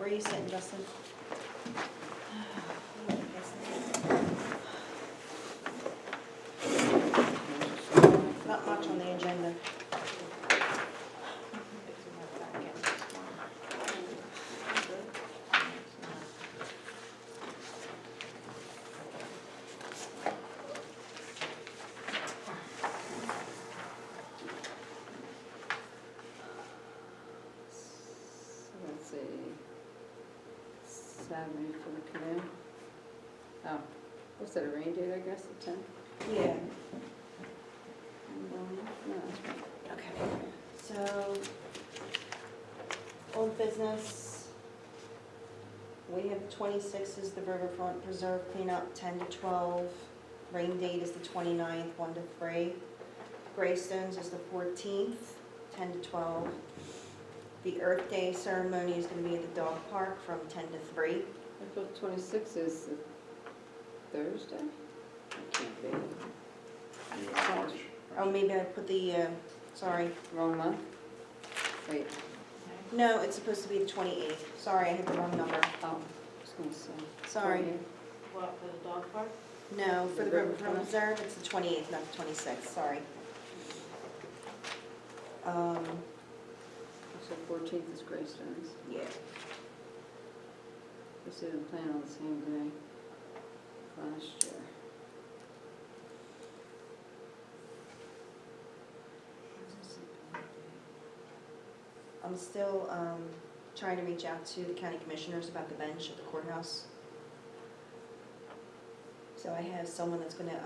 are you sitting, Justin? Not much on the agenda. Let's see, Saturday for the canoe. Oh, what's that, a rain date, I guess, the 10th? Yeah. No, that's right. Okay. So, old business. We have the 26th is the Riverfront Preserve cleanup, 10 to 12. Rain date is the 29th, 1 to 3. Greystones is the 14th, 10 to 12. The Earth Day ceremony is going to be at the dog park from 10 to 3. April 26th is the Thursday? That can't be. Oh, maybe I put the, sorry. Wrong month? Wait, No, it's supposed to be the 28th. Sorry, I had the wrong number. oh, I was gonna say. Sorry. 28th. What, for the dog park? No, for the The Riverfront Riverfront. Preserve, it's the 28th, not the 26th, sorry. So 14th is Greystones. Yeah. We see them playing on the same day last year. I'm still trying to reach out to the county commissioners about the bench at the courthouse. So I have someone that's gonna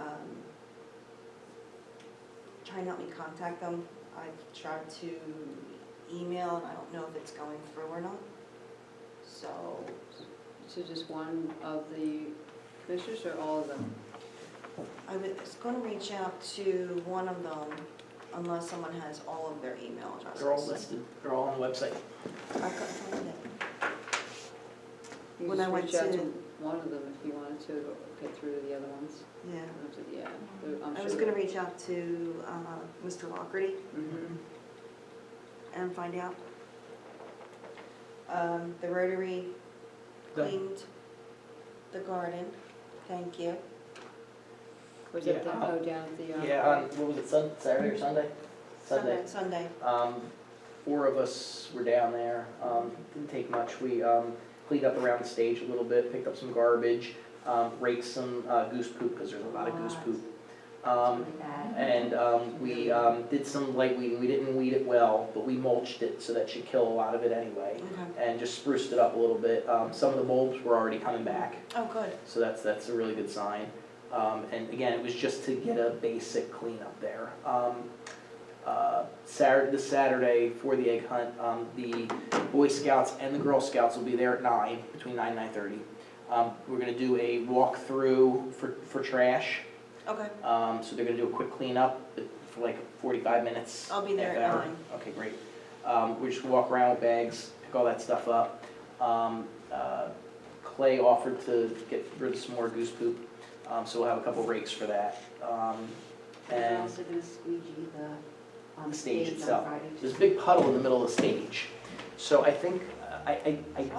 try and help me contact them. I've tried to email, and I don't know if it's going through or not. So, So just one of the commissioners or all of them? I was gonna reach out to one of them, unless someone has all of their email addresses. They're all listed, they're all on the website. I couldn't find it. You When just I went reach out to- one of them if you wanted to get through to the other ones. Yeah. Yeah, I'm I sure. was gonna reach out to Mr. Lockerty Mm-hmm. and find out. The Rotary Done. cleaned the garden, thank you. Was that Yeah, the, oh, down at the, Yeah, on, what was it, Saturday or Sunday? Sunday. Sunday. 4 of us were down there, didn't take much. We cleaned up around the stage a little bit, picked up some garbage, raked some goose poop, because there's a lot of goose poop. And we did some light weeding. We didn't weed it well, but we mulched it so that should kill a lot of it anyway, Okay. and just spruced it up a little bit. Some of the bulbs were already coming back, Oh, good. so that's a really good sign. And again, it was just to get a basic cleanup there. This Saturday for the egg hunt, the Boy Scouts and the Girl Scouts will be there at 9, between 9 and 9:30. We're gonna do a walkthrough for trash. Okay. So they're gonna do a quick cleanup for like 45 minutes. I'll be there half at hour. 9. Okay, great. We just walk around with bags, pick all that stuff up. Clay offered to get rid of some more goose poop, so we'll have a couple rakes for that. They're And also gonna squeegee the the stage stage itself. on Friday. There's a big puddle in the middle of the stage. So I think, Why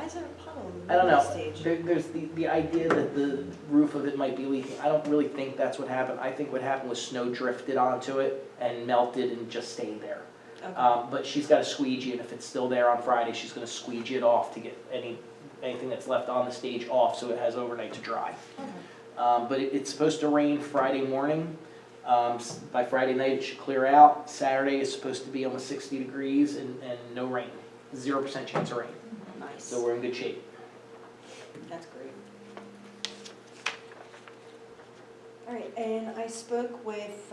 is there a puddle in the I don't middle of know, the stage? there's the idea that the roof of it might be leaking. I don't really think that's what happened. I think what happened was snow drifted onto it and melted and just stayed there. Okay. But she's got a squeegee, and if it's still there on Friday, she's gonna squeegee it off to get anything that's left on the stage off, so it has overnight to dry. Okay. But it's supposed to rain Friday morning. By Friday night, it should clear out. Saturday is supposed to be almost 60 degrees and no rain. 0% chance of rain. Nice. So we're in good shape. That's great. All right, and I spoke with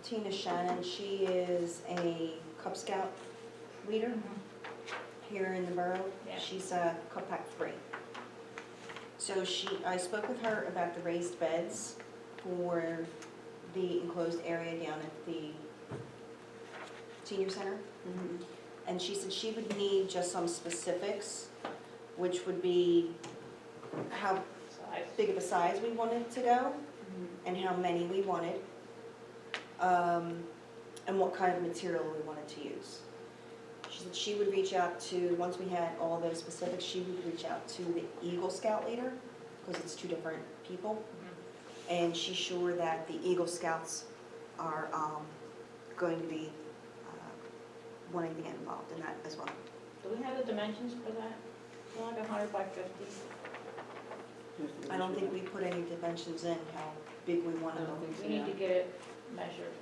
Tina Shannon. She is a Cub Scout leader here in the borough. Yeah. She's Cub Pack 3. So I spoke with her about the raised beds for the enclosed area down at the senior center. Mhm. And she said she would need just some specifics, which would be how big of a size we wanted to go, and how many we wanted, and what kind of material we wanted to use. She She said she would reach out to, once we had all those specifics, she would reach out to the Eagle Scout leader, because it's two different people. And she's sure that the Eagle Scouts are going to be wanting to get involved in that as well. Do we have the dimensions for that? Like 100 by 50? I don't think we put any dimensions in, how big we want I them, don't think so. We need to get it measured.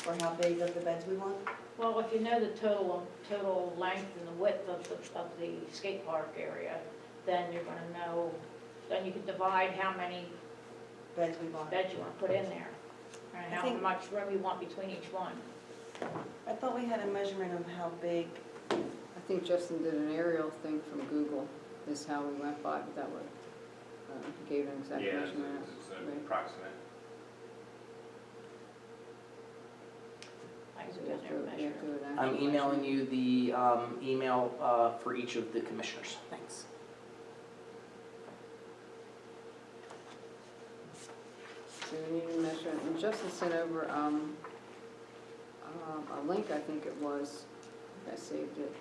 or how big of the beds we want. Well, if you know the total length and the width of the skate park area, then you're gonna know, then you can divide how many Beds we want. beds you wanna put in there, and I how think- much room you want between each one. I thought we had a measurement of how big. I think Justin did an aerial thing from Google, is how we went by, but that would, gave an exact Yeah, measurement. it's Right. approximate. I can So go we down have there and to- we have measure. to do an I'm actual emailing measurement. you the email for each of the commissioners. Thanks. So we need to measure, and Justin sent over a link, I think it was, I saved it,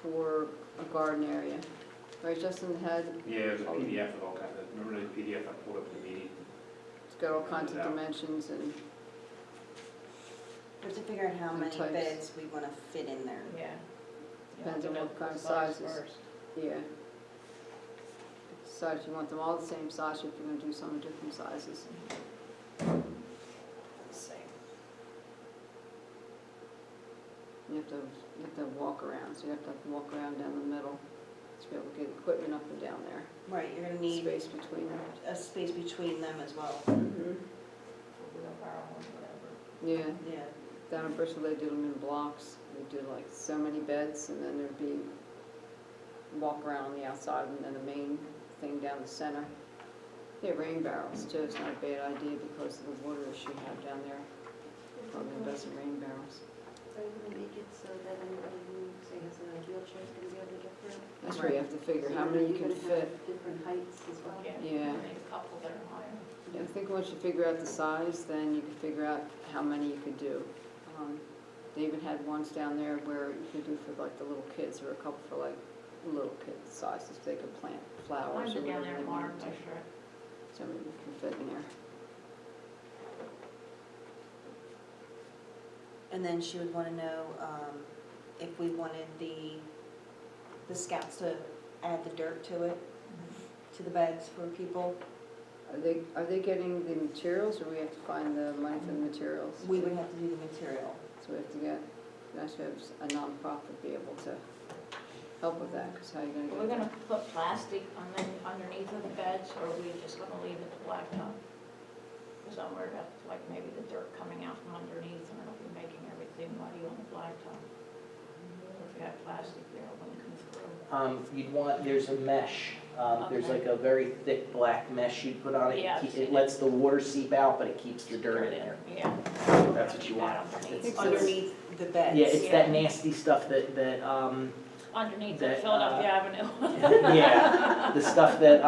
for a garden area. Right, Justin had, Yeah, it was a PDF of all kinds of, remember the PDF I pulled up at the meeting? it's got all kinds of dimensions and, We have to figure out how And many types. beds we want to fit in there. Yeah. Depends on You have what to know kind of the size sizes. first. yeah. Decide if you want them all the same size, or if you're gonna do some different sizes. Let's see. You have to walk around, so you have to walk around down the middle to be able to get equipment up and down there. Right, you're going to need Space between them. a space between them as well. Mm-hmm. Wheelbarrow or whatever. Yeah, Yeah. down in Bristol, they did them in blocks. They did like so many beds, and then there'd be walk around on the outside, and then the main thing down the center. They have rain barrels too, it's not a bad idea because of the water issue you have down there. Probably invest in rain barrels. Are you gonna make it so that anybody who, say, has a wheelchair is gonna be able to get through? That's where you have to figure how many you can fit. Different heights as well? Yeah. Maybe a couple that are higher. I think once you figure out the size, then you can figure out how many you could do. They even had ones down there where you could do for like the little kids, or a couple for like little kids sizes, they could plant flowers Mine's or down whatever there they tomorrow, wanted to. measure it. So many you can fit in there. And then she would want to know if we wanted the scouts to add the dirt to it, to the beds for people. Are they getting the materials, or we have to find the money for the materials? We would have to do the material. So we have to get, that's have a nonprofit be able to help with that, because how are you gonna Are get we that? gonna put plastic underneath of the beds, or are we just gonna leave it blacktop? Because I'm worried about like maybe the dirt coming out from underneath and it'll be making everything muddy on the blacktop. If you have plastic there, it wouldn't come through. You'd want, there's a mesh, there's Okay. like a very thick black mesh you'd put on it. Yeah, I've It seen it. lets the water seep out, but it keeps the dirt in there. Yeah. That's what you want. Underneath. It's underneath the beds. Yeah, it's that Yeah. nasty stuff that Underneath that, the Philadelphia Avenue. yeah, the stuff that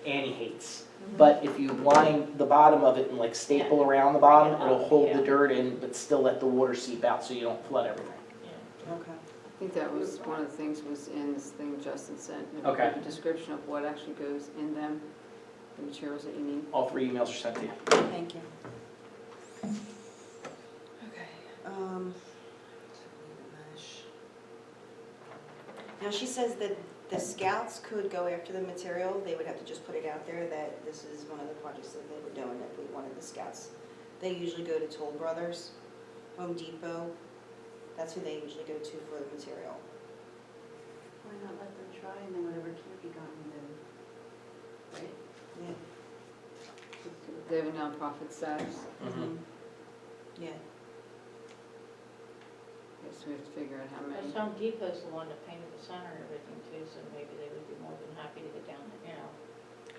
Annie hates. But if you line the bottom of it and like staple around the bottom, it'll hold the Yeah. dirt in, but still let the water seep out so you don't flood everything. Yeah. Okay. I think that was, one of the things was in this thing Justin sent. It Okay. gave a description of what actually goes in them, the materials that you need. All three emails are sent to you. Thank you. Okay. Now, she says that the scouts could go after the material, they would have to just put it out there that this is one of the projects that they were doing if we wanted the scouts. They usually go to Toll Brothers, Home Depot, that's who they usually go to for the material. Why not let them try, and then whatever can't be gotten, then, right? Yeah. They have a nonprofit status. Mhm. Yeah. Yes, we have to figure out how many. Because Home Depot's the one that painted the center and everything too, so maybe they would be more than happy to get down there,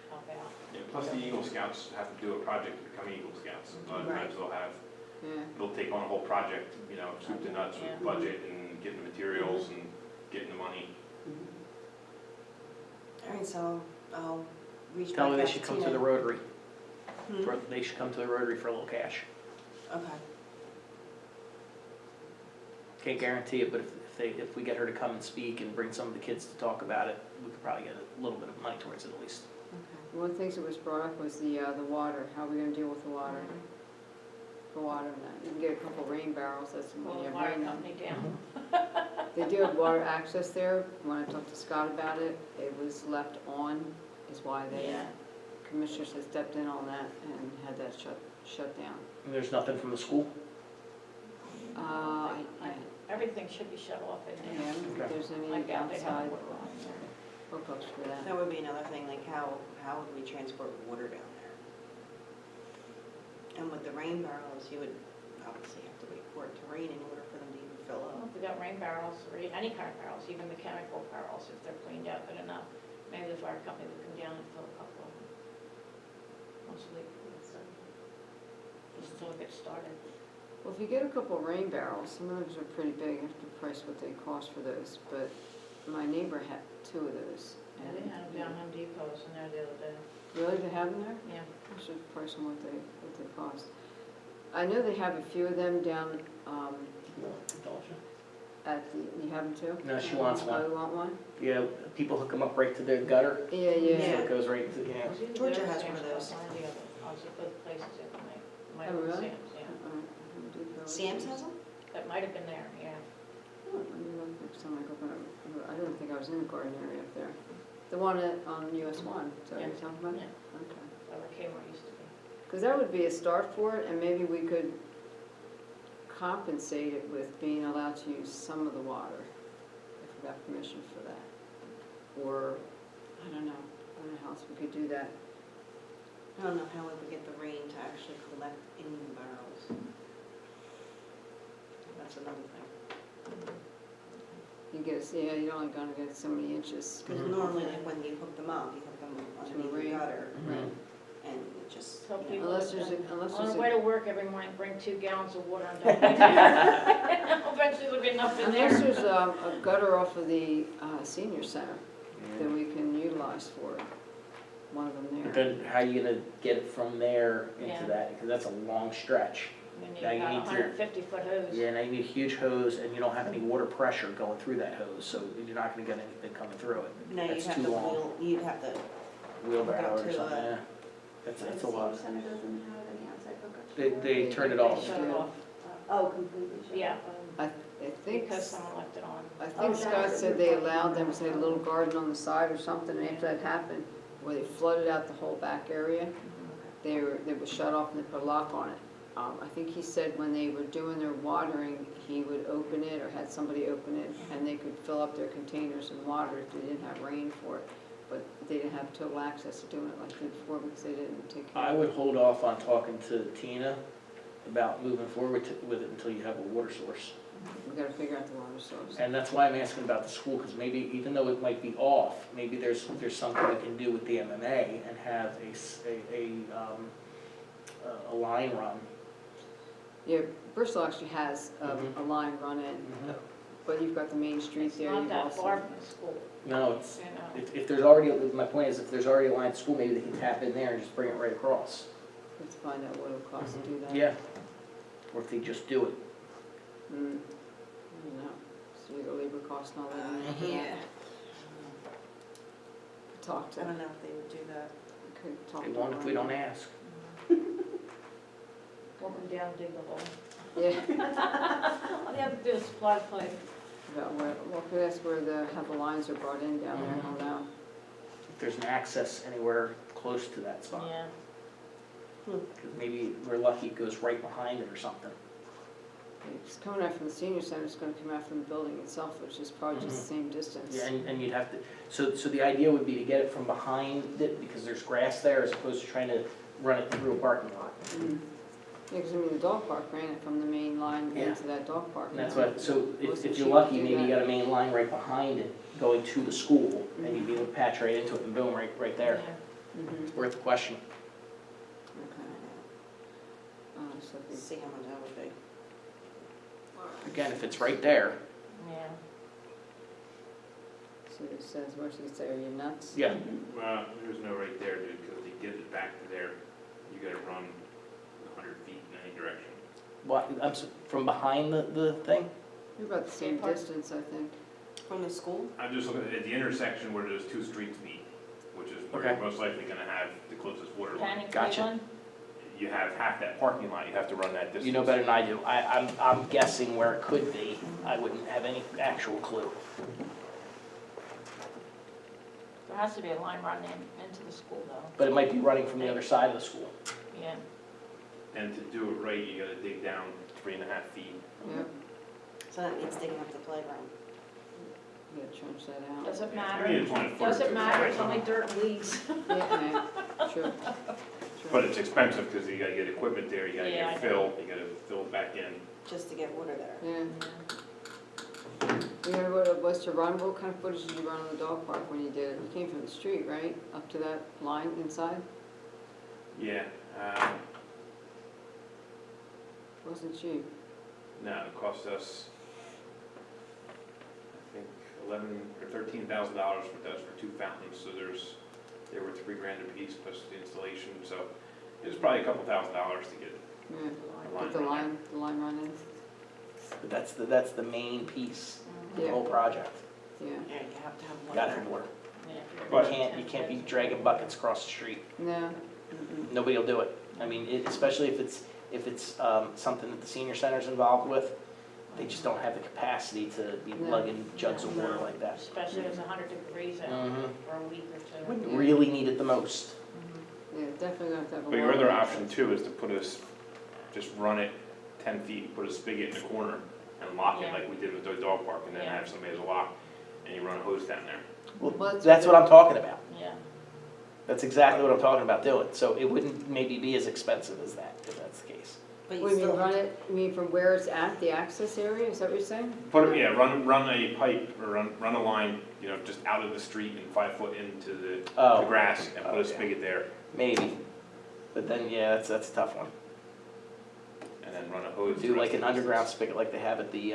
help out. Yeah, plus the Eagle Scouts have to do a project to become Eagle Scouts. A lot of times they'll have, Yeah, they'll take on a whole project, soup to nuts Yeah. with budget and getting the materials and getting the money. All right, so I'll reach back Tell out her to they should come to Tina. the Rotary. Hmm? They should come to the Rotary for a little cash. Okay. Can't guarantee it, but if we get her to come and speak and bring some of the kids to talk about it, we could probably get a little bit of money towards it at least. Okay. One of the things that was brought up was the water, how are we gonna deal with the water? The water and that, you can get a couple rain barrels, that's when Call you the have fire rain. company down. They do have water access there, when I talked to Scott about it, it was left on, is why they, Yeah. commissioners had stepped in on that and had that shut down. And there's nothing from the school? Everything should be shut off in Yeah, I there. don't think there's I any doubt they have outside water on there. hookups for that. That would be another thing, like how would we transport water down there? And with the rain barrels, you would obviously have to wait for it to rain in order for them to even fill Well, up. if we got rain barrels, or any kind of barrels, even mechanical barrels, if they're cleaned out good enough, maybe the fire company would come down and fill a couple of them. Once a week, so, just until it gets started. Well, if you get a couple rain barrels, some of those are pretty big, I have to price what they cost for those, but my neighbor had 2 of those. Yeah, they had them down Home Depot's in there the other day. Really, they have them there? Yeah. I should price them what they cost. I know they have a few of them down, at the, you have them too? No, she wants Oh, one. you want one? Yeah, people hook them up right to their gutter, Yeah, so yeah. it goes right into, yeah. It was either Georgia there or has one of Sam's those. Club, one or the other. I was at both places the other night. Might Oh, have been really? Sam's, yeah. Home Depot. Sam's has them? That might have been there, yeah. Oh, let me look next time I go back. I don't think I was in the garden area up there. The one on US 1, so you're talking about? Yeah. Okay. That where Kmart used to be. Because that would be a start for it, and maybe we could compensate it with being allowed to use some of the water, if we got permission for that. Or, I don't know how else we could do that. I don't know how we would get the rain to actually collect in the barrels. That's another thing. You get, yeah, you're only gonna get so many inches. Because normally when you hook them up, you hook them underneath the rain. gutter, Mhm. and it just, Tell you know. people Unless that, there's a, unless on there's the way a, to work every morning, bring 2 gallons of water and dump it. Eventually there'll be enough in unless there. there's a gutter off of the senior center that we can utilize for one of them But there. then how you gonna get it from there Yeah. into that, because that's a long stretch. And Now you've you got need a to- 150-foot hose. Yeah, now you need a huge hose, and you don't have any water pressure going through that hose, so you're not gonna get anything coming through it. No, you'd That's have too to long. you'd have to, Wheelbarrow Hook it or up to, something, yeah. That's a lot. Center doesn't have any outside hookups? They turned it They off. shut it off, Oh, completely shut Yeah. I think, because someone left it on. I Oh, think Scott that's said a they good allowed point. them, say, a little garden on the side or something, and after that happened, where they flooded out the whole back area, they were shut off and they put a lock on it. I think he said when they were doing their watering, he would open it or had somebody open it, and they could fill up their containers and water if they didn't have rain for it. But they didn't have total access to doing it like they did before because they didn't take care I of it. would hold off on talking to Tina about moving forward with it until you have a water source. We gotta figure out the water source. And that's why I'm asking about the school, because maybe, even though it might be off, maybe there's something we can do with the MMA and have a line run. Yeah, Bristol actually has Mhm. a line run in, Mhm. but you've got the main street It's there. not you've that also- far from the school, No, it's, you know. if there's already, my point is, if there's already a line at school, maybe they can tap in there and just bring it right across. Let's find out what it'll cost to do that. Yeah, or if they just do it. I don't know, so your labor cost and all that in there. yeah, Talk to, I don't know if they would do that. could talk They to won't if we Ryan. don't ask. Walk them down, dig the hole. Yeah, All they have to do is supply the pipe. about where, well, could ask where how the lines are brought in down there, I don't know. If there's an access anywhere close to that spot. Yeah. 'Cause maybe we're lucky it goes right behind it or something. It's coming out from the senior center, it's gonna come out from the building itself, which is probably just the same distance. Yeah, and you'd have to, so the idea would be to get it from behind it, because there's grass there, as opposed to trying to run it through a parking lot. Mhm. Yeah, because I mean, the dog park ran it from the main line Yeah. into that dog park. And that's what, so Wasn't if you're cheap lucky, to do maybe you that. got a main line right behind it, going to the school, and you'd be able to patch right into it, and boom, right there. Yeah. Mhm. It's worth a question. Okay. So Let's see how much that would be. Again, if it's right there, Yeah. so it says, where's it say, are you nuts? yeah, Well, there's no right there, dude, because to get it back to there, you gotta run 100 feet in any direction. What, from behind the thing? You're about the same Park. distance, I think. From the school? I'm just looking at the intersection where those two streets meet, which is where Okay. you're most likely gonna have the closest water line. Canyon Gotcha. Cleveland? You have half that parking lot, you have to run that distance. You know better than I do. I'm guessing where it could be. I wouldn't have any actual clue. There has to be a line running into the school though, But it might be running from the other side of the school. yeah. And to do it right, you gotta dig down 3.5 feet. Yep, So that means digging up the playground. you gotta trench that out. Does it I mean, matter? it's only 4 Does it to matter? 5, It's only dirt and weeds. Yeah, sure. But it's expensive, because you gotta get equipment there, you gotta Yeah, I get know. fill, you gotta fill it back in. Just to get water there. Yeah. You know what it was to run, what kind of footage did you run on the dog park when you did it? You came from the street, right, up to that line inside? Yeah, Wasn't cheap. no, it cost us, I think, $11,000 or $13,000 for those for 2 fountains, so they were $3,000 a piece plus the installation, so it was probably a couple $1,000 to get Yeah, line get the line run in, But that's the main piece of the Yeah. whole project. yeah. Yeah, you have to have You water. gotta have water. Yeah, if you're But- gonna You can't be attend dragging buckets across the street. No, Nobody will do it. I mean, especially if it's something that the senior center's involved with, they just don't have the capacity to be No. lugging jugs of water like that. Especially if it's 100 degrees out Mhm. for a week or two. When you Yeah. really need it the most. yeah, definitely gonna have to have a. But your water other main. option too is to just run it 10 feet, put a spigot in the corner and lock it Yeah. like we did with the dog park, and then Yeah. have somebody as a lock, and you run a hose down there. Well, that's That's what what I'm talking about. Yeah, That's exactly what I'm talking about doing. So it wouldn't maybe be as expensive as that, if that's the case. But What you do you mean, still, run it, you mean from where it's at, the access area, is that what you're saying? Run a pipe or run a line, just out of the street and 5 foot into the Oh, grass and put a Okay. spigot there, maybe. But then, yeah, that's a tough one. and then run a hose. Do the like rest an of the underground distance. spigot like they have at the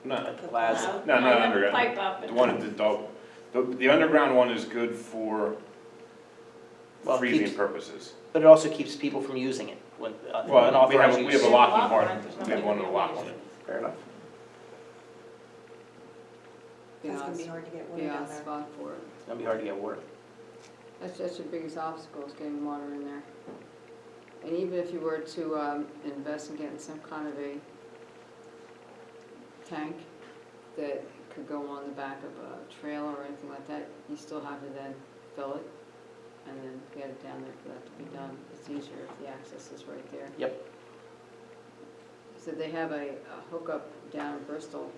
No, plaza. No, not I have a underground. pipe up the and. one at the dog, the underground one is good for Well, it freezing keeps- purposes. But it also keeps people from using it when Well, we unauthorized have use. a locking Lock part, on it, there's we nobody have one with a gonna lock use on it. it. Fair enough. that's gonna be Yeah, hard to get water yeah, down there. spot for it. It's gonna be hard to get water. That's your biggest obstacle, is getting water in there. And even if you were to invest in getting some kind of a tank that could go on the back of a trailer or anything like that, you still have to then fill it and then get it down there for that to be done. It's easier if the access is right there. Yep. So they have a hookup down in Bristol,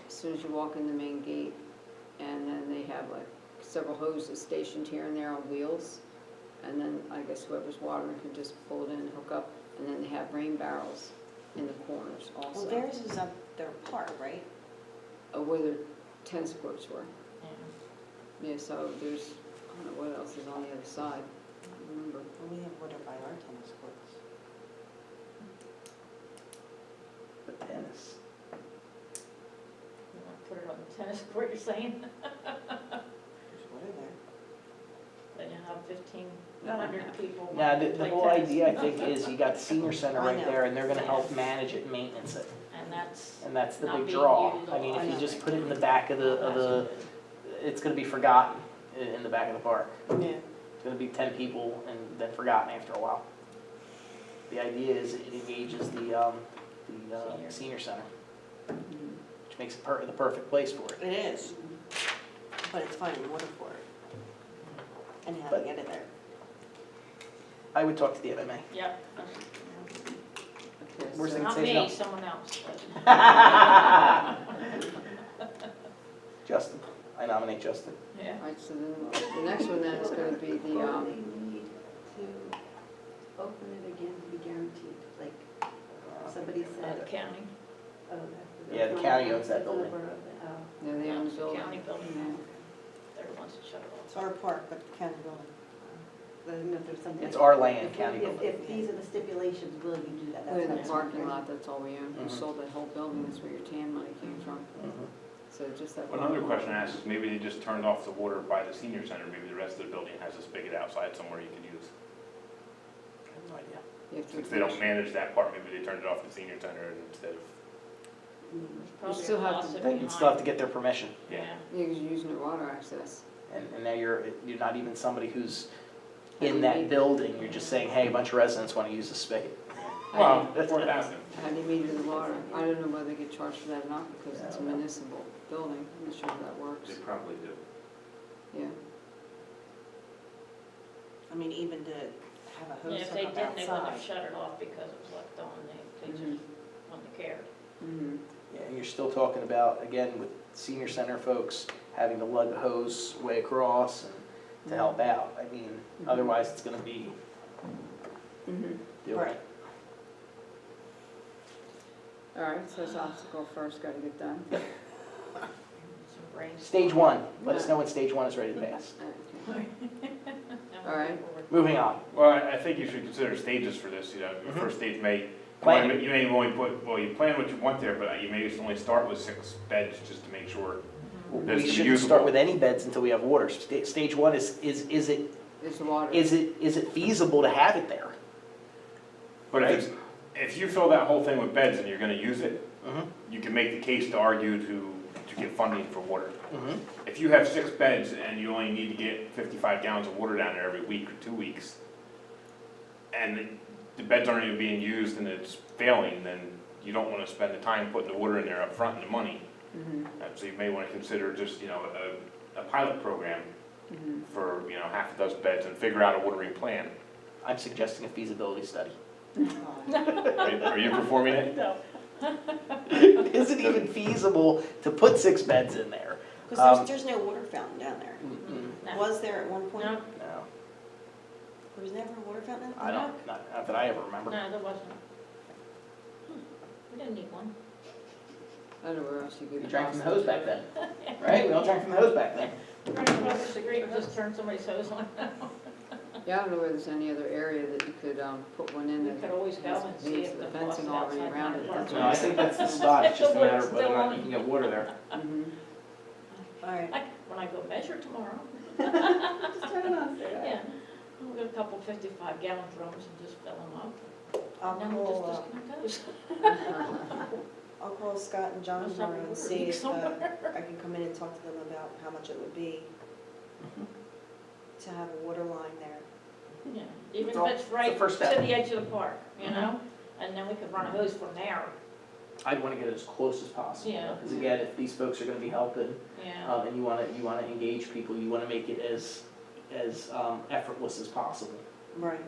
as soon as you walk in the main gate, and then they have like several hoses stationed here and there on wheels. And then I guess whoever's watering can just pull it in and hook up, and then they have rain barrels in the corners also. Well, theirs is up their park, right? Where the tennis courts were. Yeah. Yeah, so there's, I don't know what else is on the other side, I don't remember. Well, we have water by our tennis courts. But tennis. You wanna put it on the tennis court, you're saying? There's water there. Then you have 1,500 people. Now, the play whole tennis. idea, I think, is you got the senior center I right know. there, and they're gonna help manage it, and maintenance it. And And that's the Not big being draw. used I mean, if I you know. just put it in the back of the, it's gonna be forgotten in the back of the park. Yeah. It's gonna be 10 people and then forgotten after a while. The idea is it engages the senior center, which makes it the perfect place for it. It is, but it's finding water for it. And how to But- get it there. I would talk to the MMA. Yeah. Okay, Worst so- thing- Not say me, no. someone else. but- Justin, I nominate Justin. Yeah. All right, so then, the next one then is gonna be the, Before they need to open it again to be guaranteed, like somebody The said. county. Oh, that's Yeah, the county owns that building. developer of it, oh. yeah, they own the It's building. county building. Yeah. They're the ones that shut it It's off. our park, but the county building. But I didn't know if there's something. It's like- our land, if- county if- building. If these are the stipulations, will you do that? Put it in the That's parking lot, that's all we own. We Mhm. sold that whole building, that's where your tan money came from. Mhm. So just that. One other question I asked is maybe they just turned off the water by the senior center, maybe the rest of the building has a spigot outside somewhere you can use. I have no idea. You have to Since they don't manage that part, maybe they turned it off to the senior center instead of, There's You probably still a have to- faucet Then you'd still have to behind. get their permission. yeah. Yeah, because you're using the water access. And now you're not even somebody who's in that building, you're just saying, hey, a bunch of residents want to use the spigot. Well, 4,000. How do you meter the water? I don't know whether they get charged for that or not, because it's a Yeah, I don't know. municipal building, I'm not sure how that works, They probably do. yeah. I mean, even to have a Yeah, hose if hook they up didn't, they wouldn't have outside. shut it off because it was left on, they just wouldn't have cared. Mm-hmm. Yeah, and you're still talking about, again, with senior center folks, having to lug a hose way across and to help out. I mean, otherwise it's gonna be Mm-hmm. doing Right. it. All right, so it's obstacle first, gotta get done. Some brains. Stage one, let us know when stage one is ready to pass. Okay. All right. Moving on. Well, I think you should consider stages for this, your Mhm. first stage may, Planning. you may only put, well, you plan what you want there, but you may just only start with 6 beds just to make sure. Mm-hmm. That's We to be shouldn't start usable. with any beds until we have water. Stage one is it, Is the water. is it feasible to have it there? But if you fill that whole thing with beds and you're gonna use it, Mm-hmm, you can make the case to argue to get funding for water. mm-hmm. If you have 6 beds and you only need to get 55 gallons of water down there every week or 2 weeks, and the beds aren't even being used and it's failing, then you don't wanna spend the time putting the water in there up front and the money. Mm-hmm, So you may wanna consider just, a pilot program mm-hmm. for, half a dozen beds and figure out a watering plan. I'm suggesting a feasibility study. Are you performing it? No. Is it even feasible to put 6 beds in there? Because there's no water fountain down there. Mm-mm. No. Was there at one point? No, No, There was never a water fountain? I don't, not that I ever remember. no, there wasn't. We didn't need one. I don't know where else you could. We drank from the hose back then, right? We all drank from the hose back then. Right across the street, just turn somebody's hose on. Yeah, I don't know whether there's any other area that you could, put one in We that could always go and see needs if the the fencing faucet already outside around my it. apartment. No, I think that's the spot, it's just a matter of whether or Still not on. you can get water there. Mm-hmm. All right. When I go measure tomorrow, Just turn it on, Sarah. yeah, we'll get a couple 55-gallon drums and just fill them up. I'll And then we'll call, just disconnect those. I'll call Scott and John Must have tomorrow a and water see leak if somewhere. I can come in and talk to them about how much it would be Mhm. to have a water line there. Yeah, even It's if all- it's it's the right first to step. the edge of the park, and then we could run a hose from there, I'd wanna get it as close as possible. Yeah. Because again, if these folks are gonna be helping, yeah. and you wanna engage people, you wanna make it as effortless as possible. Right.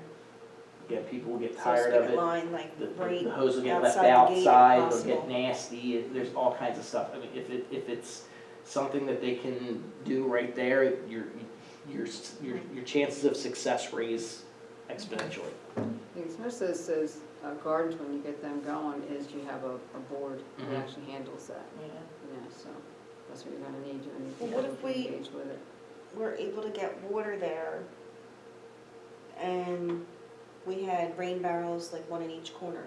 Again, people will get So tired of spigot it. line, like, The right hose will get left outside the gate if outside, it'll possible. get nasty, there's all kinds of stuff. I mean, if it's something that they can do right there, your chances of success raise exponentially. Because most of those gardens, when you get them going, is you have a board Mhm. that actually handles that, Yeah. so that's what you're gonna need to Well, what if we- engage with it. We're able to get water there, and we had rain barrels, like one in each corner.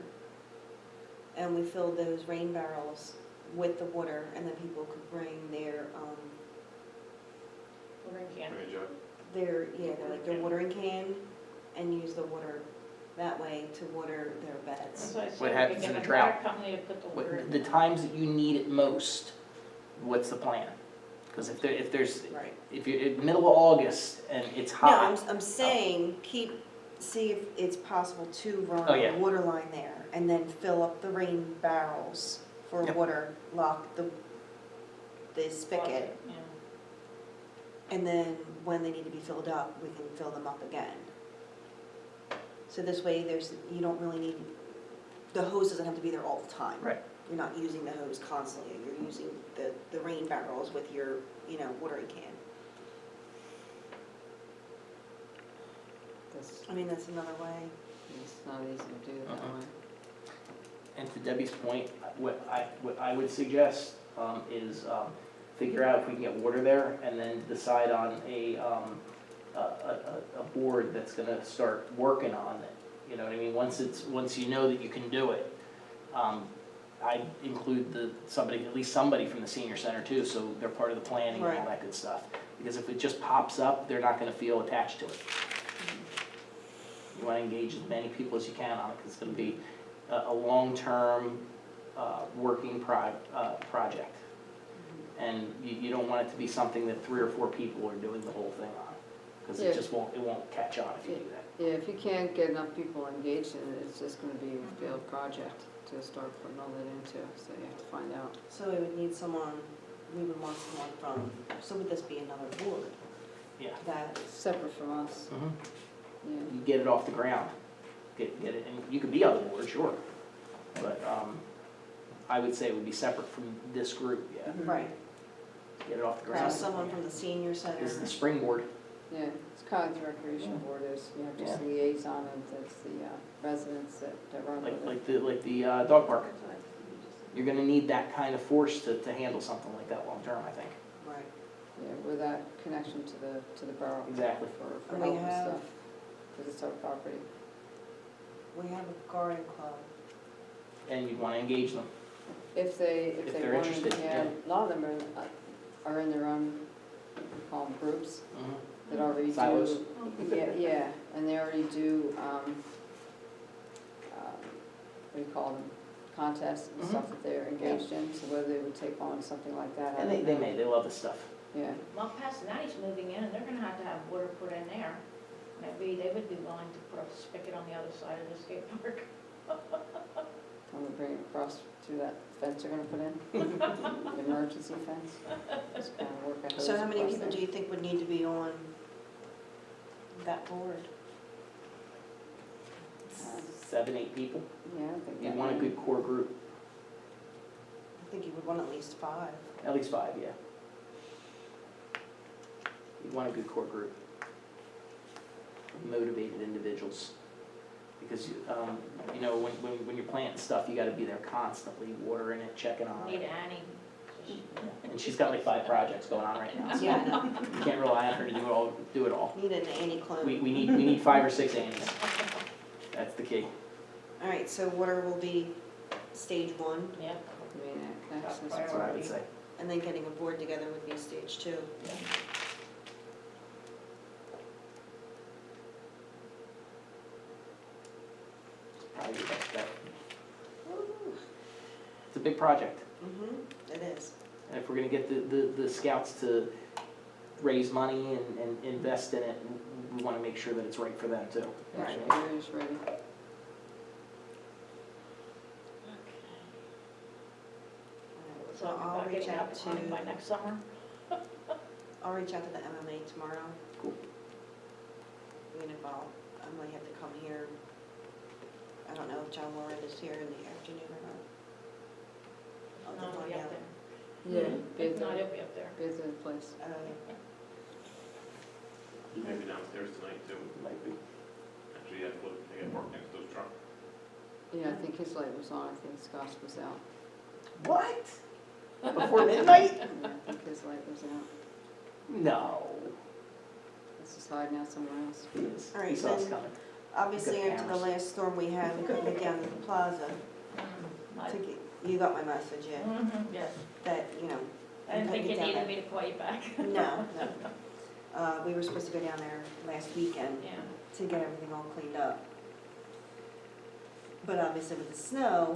And we filled those rain barrels with the water, and then people could bring their, Watering can. they're like their watering can, and use the water that way to water their beds. That's What I said, happens we in get a a drought? water company to put the water in. The times that you need it most, what's the plan? Because Right. if you're in the middle of August and it's No, hot, I'm saying, see if it's possible to run Oh, yeah. a water line there, and then fill up the rain barrels for Yep. water, lock the spigot, Yeah. and then when they need to be filled up, we can fill them up again. So this way, you don't really need, the hose doesn't have to be there all the time. Right. You're not using the hose constantly, you're using the rain barrels with your, watering can. I mean, that's another way. It's not easy to do it that Uh-uh. way. and to Debbie's point, what I would suggest is figure out if we can get water there and then decide on a board that's gonna start working on it. You know what I mean? Once you know that you can do it, I'd include at least somebody from the senior center too, so they're part of the planning and all Right. that good stuff. Because if it just pops up, they're not gonna feel attached to it. You wanna engage as many people as you can on it, 'cause it's gonna be a long-term, working project. And you don't want it to be something that 3 or 4 people are doing the whole thing on, because Yeah. it won't catch on if you do that. Yeah, if you can't get enough people engaged in it, it's just gonna be a failed project to start putting all that into, so you have to find out. So we would need someone, we would want someone from, so would this be another board Yeah. that, Separate from us, yeah. You get it off the ground, get it, and you could be on the board, sure. But, I would say it would be separate from this group, yeah. right, Get it off the so ground. someone from the senior center. This is the springboard. Yeah, it's kind of the recreation board is, you have just Yeah. liaison, and it's the residents that run with it. Like the dog park. You're gonna need that kind of force to handle something like that long-term, I think. Right, Yeah, with that connection to the borough. Exactly. For and help we and have, stuff, because it's our property. we have a garden club. And you'd wanna engage them. If they they're want, interested, yeah, yeah. a lot of them are in their own, we call them groups, that already do. Silos. Yeah, and they already do, what do you call them, contests and stuff that they're engaged in, so whether they would take on something like that, I And don't they know. may, they love this stuff. Yeah, Well, Pasadeni's moving in, and they're gonna have to have water put in there. Maybe they would be willing to put a spigot on the other side of the skate park. I'm gonna bring it across through that fence they're gonna put in, the emergency fence, just kind of work a hose So how many across people there. do you think would need to be on that board? 7, 8 people. Yeah, I think You that want a many. good core group, I think you would want at least 5. at least 5, yeah. You want a good core group. Motivated individuals. Because, you know, when you're planting stuff, you gotta be there constantly, watering it, checking on Need it. Annie. And she's got like 5 projects going on right now, so Yeah, I know. you can't rely on her to do it all. Need an Annie clone. We need 5 or 6 Annies. That's the key. All right, so water will be stage 1, Yep. I mean, access That's what I would say. and then getting a board together would be stage 2. Probably your best bet. It's a big project. It is. And if we're gonna get the scouts to raise money and invest in it, we wanna make sure that it's right for them too. Right, Right. everybody's ready. So Talking I'll about reach getting out up and running by to, next summer. I'll reach out to the MMA tomorrow. Cool. I mean, if I might have to come here. I don't know if John Warren is here in the afternoon or not. I'll No, have to we'll find be up out. there. Yeah, If not, busy, he'll be up there. busy place. Maybe downstairs tonight too. Might be. Actually, they got work next to those trucks. Yeah, I think his light was on, I think Scott's was out. What? Before midnight? Yeah, I think his light was out. No. This is hiding out somewhere else. He is. All right, He saw us then- coming. Obviously, Good after the cameras. last storm we had, we couldn't get down to the plaza. You got my message, yeah, Yes. that, you know. I didn't we think you couldn't get needed down me to call you back. there. No. We were supposed to go down there last weekend Yeah. to get everything all cleaned up. But obviously with the snow,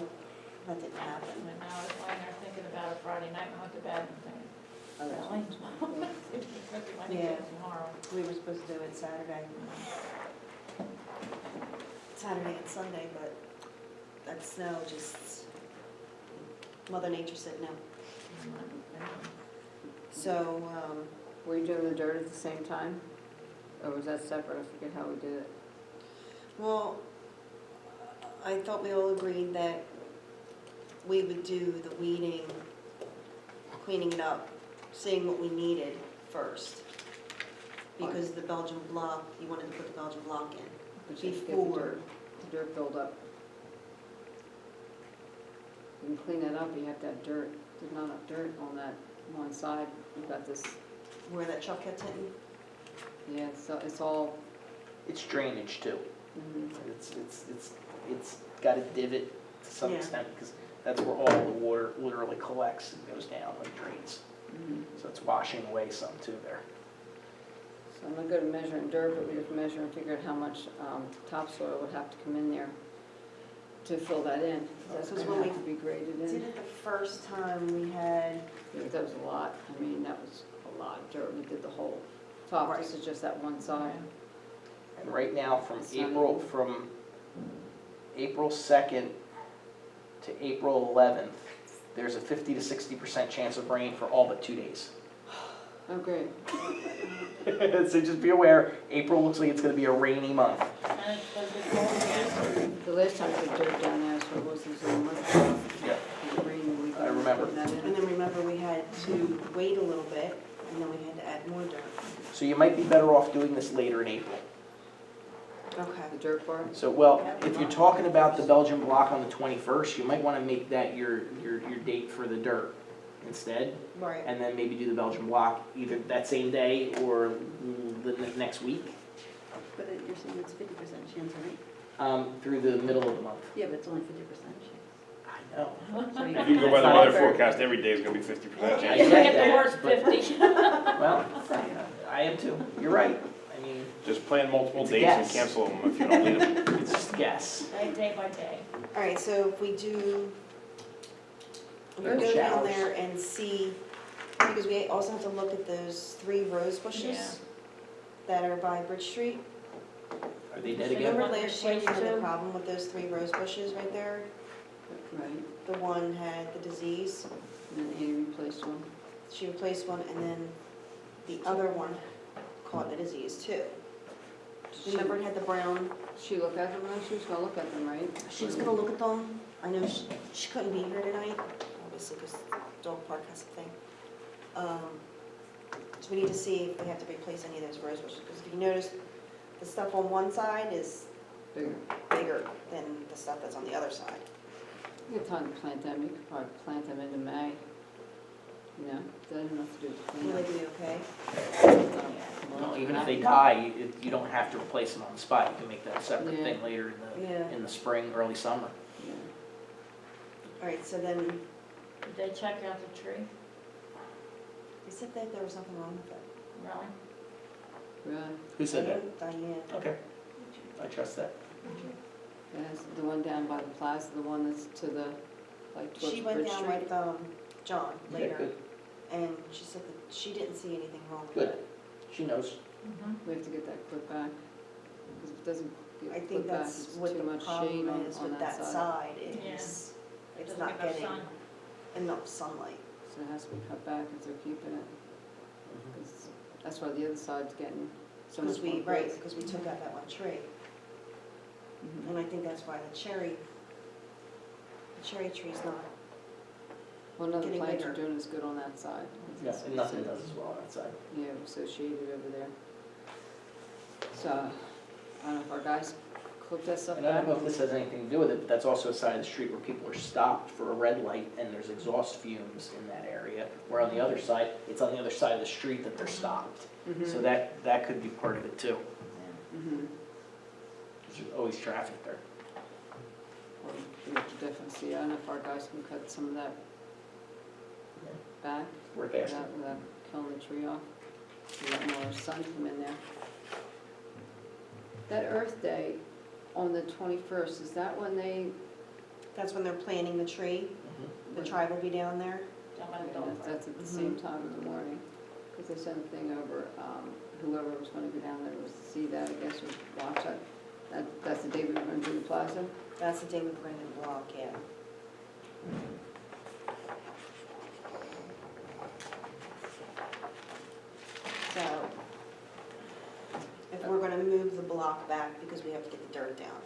that didn't happen. And now I was lying there thinking about it Friday night, and I went to bed and thinking, Oh, really? I need to Yeah. do it tomorrow. We were supposed to do it Saturday and Sunday, but that snow just, Mother Nature said no. So, Were you doing the dirt at the same time? Or was that separate? I forget how we did it. well, I thought we all agreed that we would do the weeding, cleaning it up, seeing what we needed first. Because the Belgian block, you wanted to put the Belgian block in. But you have to get Before. the dirt build up. You can clean that up, you have to have dirt. There's not enough dirt on that one side. You've got this, Where that truck kept hitting. yeah, it's all, It's drainage too. mhm. It's got a divot to some Yeah. extent because that's where all the water literally collects and goes down like drains. Mhm. So it's washing away some too there. So I'm not good at measuring dirt, but we have to measure and figure out how much topsoil would have to come in there to fill that in. That's Because gonna when have to be graded Did in. it the first time we had, Yeah, that was a lot. I mean, that was a lot of dirt. We did the whole top. This is just that one side. And right now, from It's not April 2nd to April 11th, there's a 50 to 60% chance of rain for all but 2 days. Oh, great. So just be aware, April looks like it's gonna be a rainy month. And it's supposed to be cold again. The last time we did dirt down there, so it wasn't so much. Yeah. It was raining, we I remember. putting that in. and then remember we had to wait a little bit, and then we had to add more dirt. So you might be better off doing this later in April. Okay. The dirt part? So, well, if you're talking about the Belgian block on the 21st, you might wanna make that your date for the dirt instead. Right. And then maybe do the Belgian block either that same day or the next week, But you're saying it's 50% chance, right? through the middle of the month. Yeah, but it's only 50% chance. I know. So If you go by the weather forecast, every day is gonna be 50% I chance. get Look at that, the worst but- 50. Well, I am too. You're right. I mean, Just plan multiple It's a dates and guess. cancel them if you don't need them. it's just a guess. Day by day. All right, so if we do, we Earth go down showers. there and see, because we also have to look at those 3 rose bushes that are by Bridge Street. Are they dead So again? Remember last year we had the Replace two? problem with those 3 rose bushes right there? Right. The one had the disease, And then Annie replaced one. she replaced one, and then the other one caught the disease too. Remember it had the brown, She looked at them, though? She was gonna look at them, right? she was gonna look at them, I know she couldn't be here tonight, obviously because dog park has a thing. So we need to see if we have to replace any of those rose bushes, because if you notice, the stuff on one side is Bigger. bigger than the stuff that's on the other side. You have time to plant them. You could probably plant them into May. You know, that has enough to do with Will cleanup. they be okay? No, even if they die, you don't have to replace them on the spot. You can make that a separate Yeah. thing later Yeah. in the spring, early summer. Yeah. All right, so then, Did they check out the tree? they said that there was nothing wrong with it. Really? Really? Who said that? Diane. Okay, I trust that. Yes, the one down by the plaza, the one that's to the, like towards She went Bridge down Street. with John Yeah, later, good, and she said that she didn't see anything wrong with good. it. She knows. We have to get that clip back. Because if it doesn't I get think clipped back, that's it's what too the much shade problem on is with that that side. side, Yeah. is It it's doesn't not get enough getting sun. enough sunlight. So it has to be cut back if they're keeping it. 'Cause that's why the other side's getting so much Because more we, growth. right, because we took out that one tree, Mhm. and I think that's why the cherry tree's not, Well, another getting plant you're bigger. doing is good on that side. Yeah, and nothing does as well on that side. Yeah, associated over there. So, I don't know if our guys clip that stuff And I back. don't know if this has anything to do with it, but that's also a side of the street where people are stopped for a red light and there's exhaust fumes in that area. Where on the other side, it's on the other side of the street that they're stopped. Mhm. So that could be part of it too. Mhm. There's always traffic there. Well, we have to definitely see, I don't know if our guys can cut some of that back Worth asking. without killing the tree off. Let more sun come in there. That Earth Day on the 21st, is that when they, that's when they're planting the tree, Mhm. the tribe will be down there. Down by the dog park. that's at the same time in the morning? Because they sent a thing over, whoever was gonna go down there was to see that, I guess, or watch it. That's the day we were gonna do the plaza? That's the day we bring in block, yeah. So, if we're gonna move the block back, because we have to get the dirt down,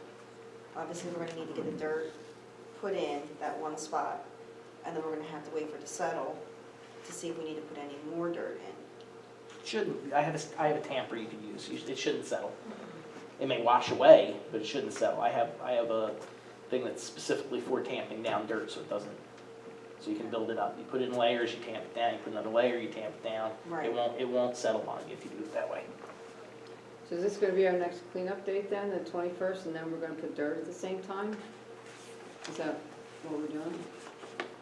obviously we're gonna need to get the dirt put in that one spot, and then we're gonna have to wait for it to settle to see if we need to put any more dirt in. Shouldn't, I have a tamper you can use. It shouldn't settle. It may wash away, but it shouldn't settle. I have a thing that's specifically for tamping down dirt so it doesn't, so you can build it up. You put it in layers, you tamp it down, you put another layer, you tamp it down. Right. It won't settle on you if you do it that way. So is this gonna be our next cleanup date then, the 21st, and then we're gonna put dirt at the same time? Is that what we're doing?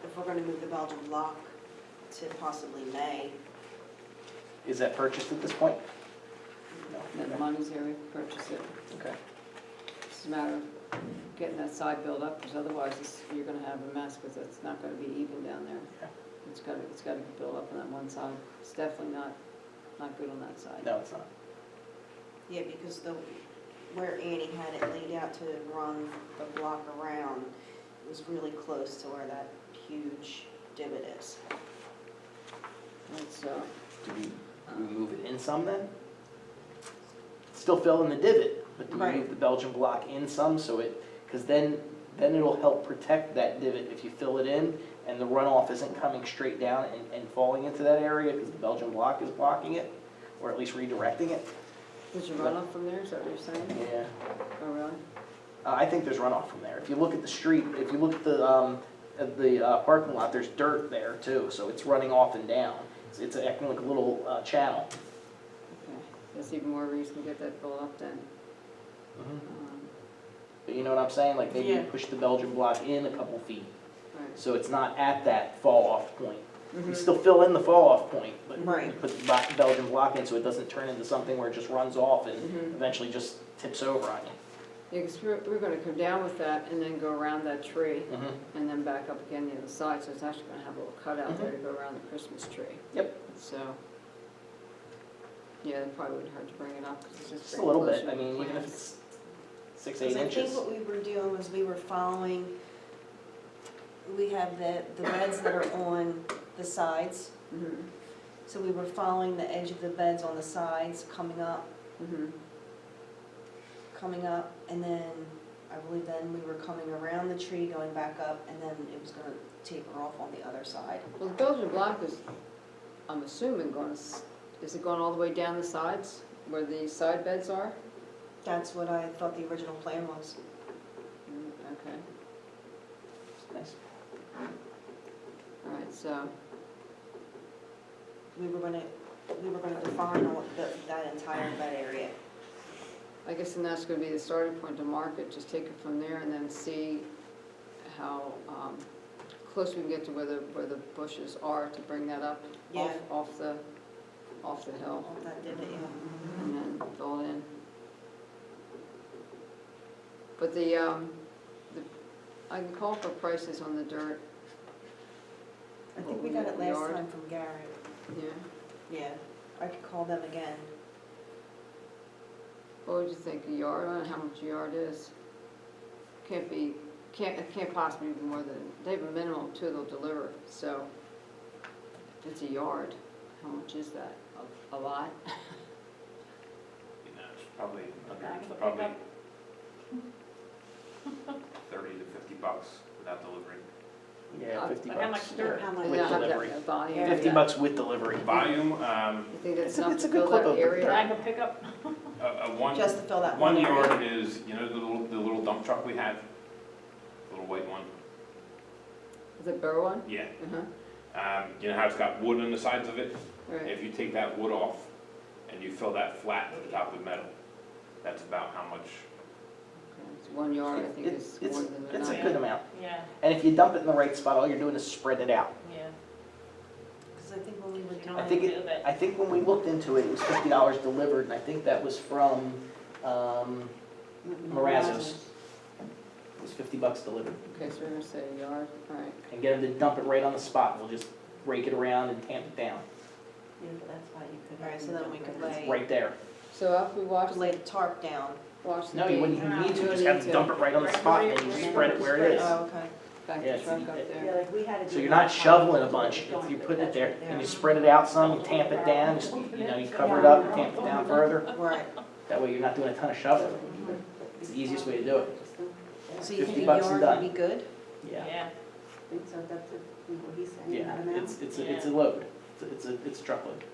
If we're gonna move the Belgian block to possibly May, Is that purchased at this point? And then the money's there, we purchase it. Okay. It's just a matter of getting that side built up, because otherwise you're gonna have a mess, because it's not gonna be even down there. Yeah. It's gotta be built up on that one side. It's definitely not good on that side. No, it's not. Yeah, because where Annie had it laid out to run the block around was really close to where that huge divot is. It's, Do we move it in some then? Still fill in the divot, but do we Right. move the Belgian block in some so because then it'll help protect that divot if you fill it in and the runoff isn't coming straight down and falling into that area because the Belgian block is blocking it, or at least redirecting it. There's a runoff from there, is that what you're saying? Yeah. Oh, really? I think there's runoff from there. If you look at the street, if you look at the parking lot, there's dirt there too, so it's running off and down. It's acting like a little channel. Okay, that's even more reason to get that built up then. But you know what I'm saying? Like maybe you Yeah. push the Belgian block in a couple feet, Right. so it's not at that fall off point. You Mhm. still fill in the fall off point, but you Right. put the Belgian block in so it doesn't turn into something where it just runs off and Mhm. eventually just tips over on you. Yeah, because we're gonna come down with that and then go around that tree Mm-hmm. and then back up again the other side, so it's actually gonna have a little cutout there to go around the Christmas tree. Yep. So, yeah, it probably wouldn't hurt to bring it up, because it's just Just a very little close bit. to I the mean, even if plants. it's 6, 8 Because I think inches. what we were doing was we were following, we have the beds that are on the sides. Mhm, So we were following the edge of the beds on the sides, coming up, mhm. and then I believe then we were coming around the tree, going back up, and then it was gonna taper off on the other side. Well, the Belgian block is, I'm assuming, is it going all the way down the sides, where the side beds are? That's what I thought the original plan was. Okay, Nice. all right, so, We were gonna define that entire bed area. I guess then that's gonna be the starting point to market, just take it from there and then see how close we can get to where the bushes are to bring that up Yeah. off the hill On that divot, yeah. and then fill it in. But I can call for prices on the dirt, I think we got it last Yard. time from Garrett. yeah. Yeah, I could call them again. What would you think, a yard? I don't know how much a yard is. It can't possibly be more than, they have a minimum of 2 they'll deliver, so if it's a yard, how much is that? A lot? You know, it's probably, Back of the probably pickup. $30 to $50 without delivery. Yeah, 50 But how bucks. much dirt? How Does much? With it have that delivery. volume? 50 Yeah. bucks with delivery. Volume, You think that's It's a- enough it's to a good fill clip that of area? Drag a pickup? one, Just to fill that one one area. yard is, you know, the little dump truck we have? The little white one? Is it burr one? Yeah. Uh-huh, You know how it's got wood on the sides of it? right. If you take that wood off and you fill that flat to the top with metal, that's about how much. Okay, it's 1 yard, I think It's is more than it's a enough. good amount. Yeah, And if you dump it in the right spot, all you're doing is spread it out. yeah. Because I think when we were You doing. don't I think have to do that. I think when we looked into it, it was $50 delivered, and I think that was from Morazzo's. It was 50 bucks delivered. Okay, so we're gonna say a yard, all right. And get them to dump it right on the spot. We'll just rake it around and tamp it down. Yeah, but that's why you could. Alright, so then we could It's lay, right there. So after we watch, lay the tarp down. watch the No, you wouldn't gate, even need to. You Just don't have need to to. dump it right on the spot, and you just spread it where it is. Oh, okay. back Yeah, the truck up Yeah, there. like we had to do. So you're that not time. shoveling a bunch. If you put it there and you spread it out some, you tamp it down, just, you know, you cover it up, tamp it down further. Right. That way you're not doing a ton of shoveling. It's the easiest way to do it. So you 50 think a bucks and yard would done. be good? Yeah. Yeah, I think so, that's what he's saying. Yeah, I don't know. it's a load. It's a truckload.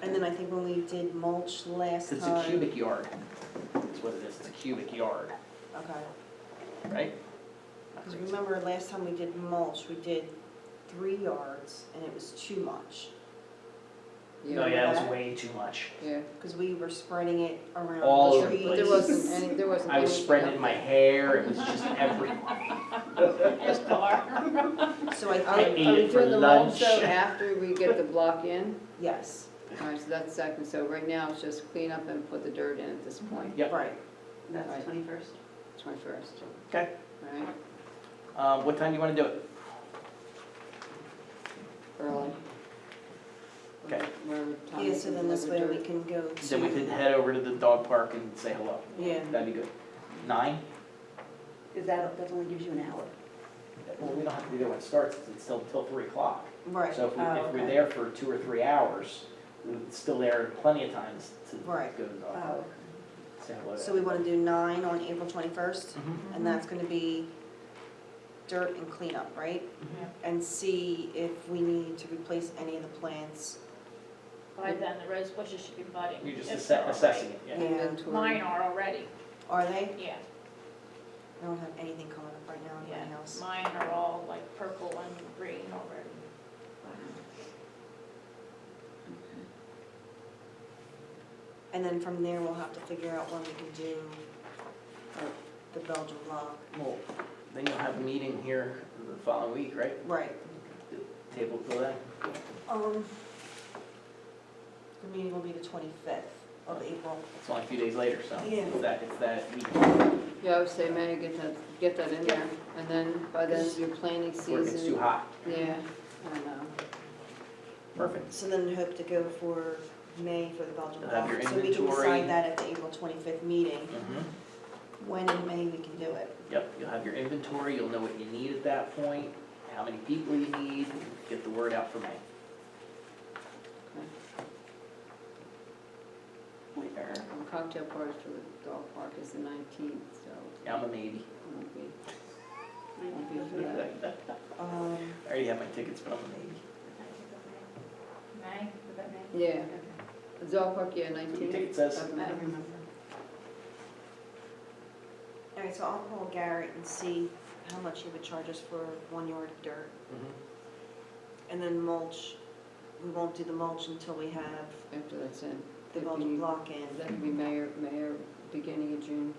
And then I think when we did mulch last time. It's a cubic yard. That's what it is. It's a cubic yard, Okay. right? Because remember last time we did mulch, we did 3 yards and it was too much. No, yeah, it was way too much. Yeah. Because we were spreading it around All the over the trees. But there wasn't I was any spreading it up in my there. hair. It was just everywhere. his car. So I Are think, we ate it for doing the mulch lunch. though after we get the block in? yes. All right, so that's second, so right now it's just clean up and put the dirt in at this point, Yep. Right. That's Right. 21st? 21st, Okay. all right, What time do you wanna do it? early. Okay. Whatever time Yeah, they so can then this way deliver we dirt. can go to. Then we could head over to the dog park and say hello. Yeah, That'd be good. 9? That only gives you an hour. Well, we don't have to be there when it starts, 'cause it's still till 3 o'clock. right, So if Oh, we're okay. there for 2 or 3 hours, we're still there plenty of times to Right. go to the dog Oh, park, say hello. so we wanna do 9 on April 21st, Mhm. and that's gonna be dirt and cleanup, right? Yeah. And see if we need to replace any of the plants. By then, the rose bushes should be budding. You're just if they're assessing it, yeah. Yeah. Inventory. already. Mine are already, Are they? yeah, I don't have anything coming up right now in yeah. my house. Mine are all like purple and green already. And then from there, we'll have to figure out when we can do the Belgian block. Well, then you'll have a meeting here the following week, right? Right. Table till then? The meeting will be the 25th of April. It's only a few days later, so Yeah. it's that week. Yeah, I would say, May, get that in there, and then, by then, your planning Before it gets too season, hot. yeah, I know. Perfect. So then hope to go for May for the Belgian You'll block. have your So we can inventory. decide that at the April 25th meeting, Mhm. when in May we can do it. Yep, you'll have your inventory, you'll know what you need at that point, how many people you need, get the word out for May. Okay. Cocktail party for the dog park is the 19th, so Yeah, I'm a maybe. it won't be for that. Um, I already have my tickets, but I'm a maybe. May? Is that May? Yeah, the dog park, yeah, What your 19th. ticket says. I don't remember. All right, so I'll call Garrett and see how much he would charge us for 1 yard of dirt. Mhm. And then mulch, we won't do the mulch until we have After that's in. the That'd Belgian be- block in. That could be May or beginning of June.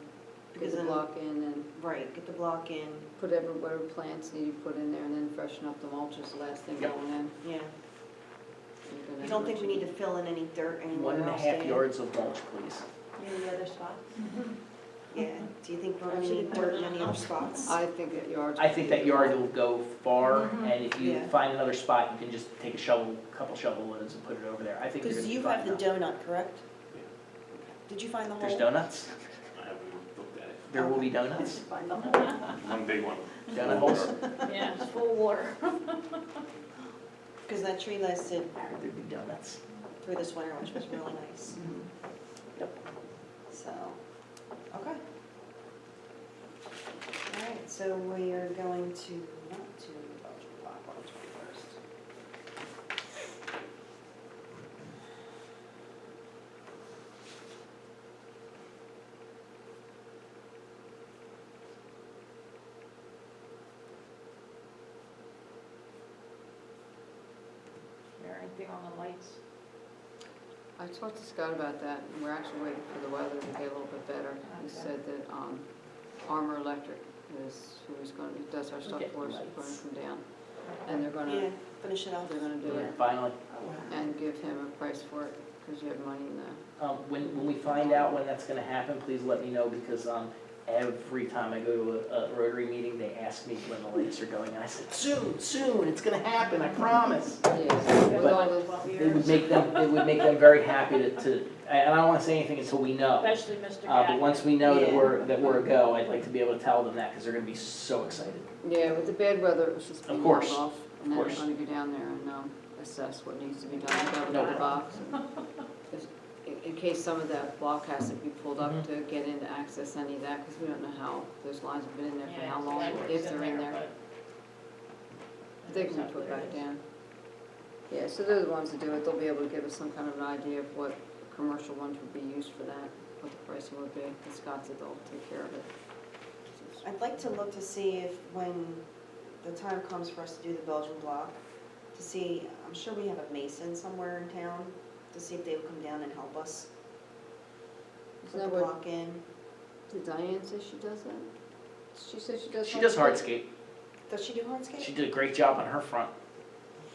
Get Because the then- block in and Right, get the block in, put whatever plants need to put in there, and then freshen up the mulch is the last thing Yep. going in. yeah. You're gonna You don't have think we much- need to fill in any dirt anywhere 1.5 else, Dan? yards of mulch, please. Any other spots? Yeah, do you think we're gonna need dirt in any other spots? I think that yard's. I think that yard will go far, Mhm. and if you Yeah. find another spot, you can just take a couple shovel loads and put it over there. I think you're Because gonna be you fine have the enough. donut, correct? Did you find the There's hole? donuts? I haven't looked at it. There will be donuts? Find the hole. One big one. Donut holes? Yeah, it's full of water. Because that tree lasted I heard there'd be donuts. through this winter, which was really nice. So, okay. All right, so we are going to, not to the Belgian block on the 21st. Is there anything on the lights? I talked to Scott about that, and we're actually waiting for the weather to get a little bit better. He Okay. said that Armor Electric is who does our stuff Okay, for us, is lights. going to come down. And they're Yeah, gonna, finish it off. they're gonna do it Finally. and give him a price for it, because you have money in that. When we find out when that's gonna happen, please let me know, because every time I go to a Rotary meeting, they ask me when the lights are going, and I said, soon, it's gonna happen, I promise. Yeah, with But- all the, It would make them very happy and I don't wanna say anything until we know. Especially Mr. But Gadd. once we know that Yeah. we're a go, I'd like to be able to tell them that, because they're gonna be so excited. yeah, with the bad weather, it was just being Of held course, off. And then they're course. gonna go down there and assess what needs to be done, go No to the problem. box. In case some of that block has to be pulled up Mhm. to get in to access any of that, because we don't know how those lines have been in there for Yeah, how so long, that works if they're in there. but- They can be put back down. Yeah, so they're the ones that do it, they'll be able to give us some kind of an idea of what commercial ones would be used for that, what the pricing would be, and Scott said they'll take care of it. I'd like to look to see if, when the time comes for us to do the Belgian block, to see, I'm sure we have a mason somewhere in town, to see if they would come down and help us put Isn't the that what, block in. did Diane say she does that? She said she does. She does hardscape? hardscape. Does she do hardscape? She did a great job on her front.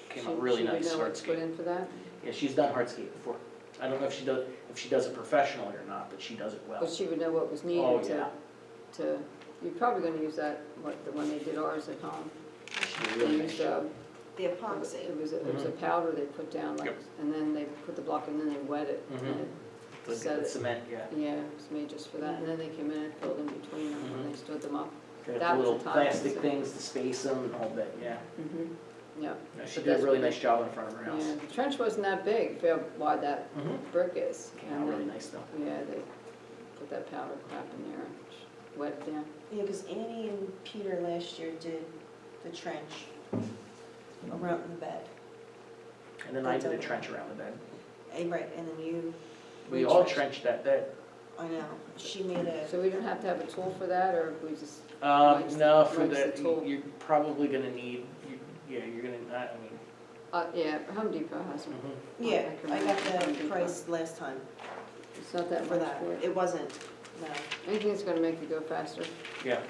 came out really nice, She would know what to put hardscape. in for that? Yeah, she's done hardscape before. I don't know if she does it professionally or not, but she does it well. But she would know what was Oh, needed yeah. to, you're probably gonna use that, the one they did ours at home. She did a They really nice used, job. The epoxy. it was a powder they put down, like, Yep. and then they put the block and then they wet it. Mhm. And Like set the it. cement, yeah. yeah, it was made just for that, and then they came in and filled in between them when they stood them up. They have That the was little the time. plastic things to space them and all that, yeah. Yeah, No, She But did a that's really what nice job in front of her house. yeah, the trench wasn't that big, for how wide that Mhm. brick is. Came out And really then, nice though. yeah, they put that powder crap in there and wet it down. Yeah, because Annie and Peter last year did the trench around the bed. And then I did a trench around the bed. Right, and then you, We all trenched that bed. I know, she made a, So we don't have to have a tool for that, or we just, No, for Likes the that, tool. you're probably gonna need, yeah, you're gonna, I mean. yeah, Home Depot has them. yeah, can I got remember. the price last time It's not that for much that. for it. It wasn't, no. Anything that's gonna make it go faster. Yeah.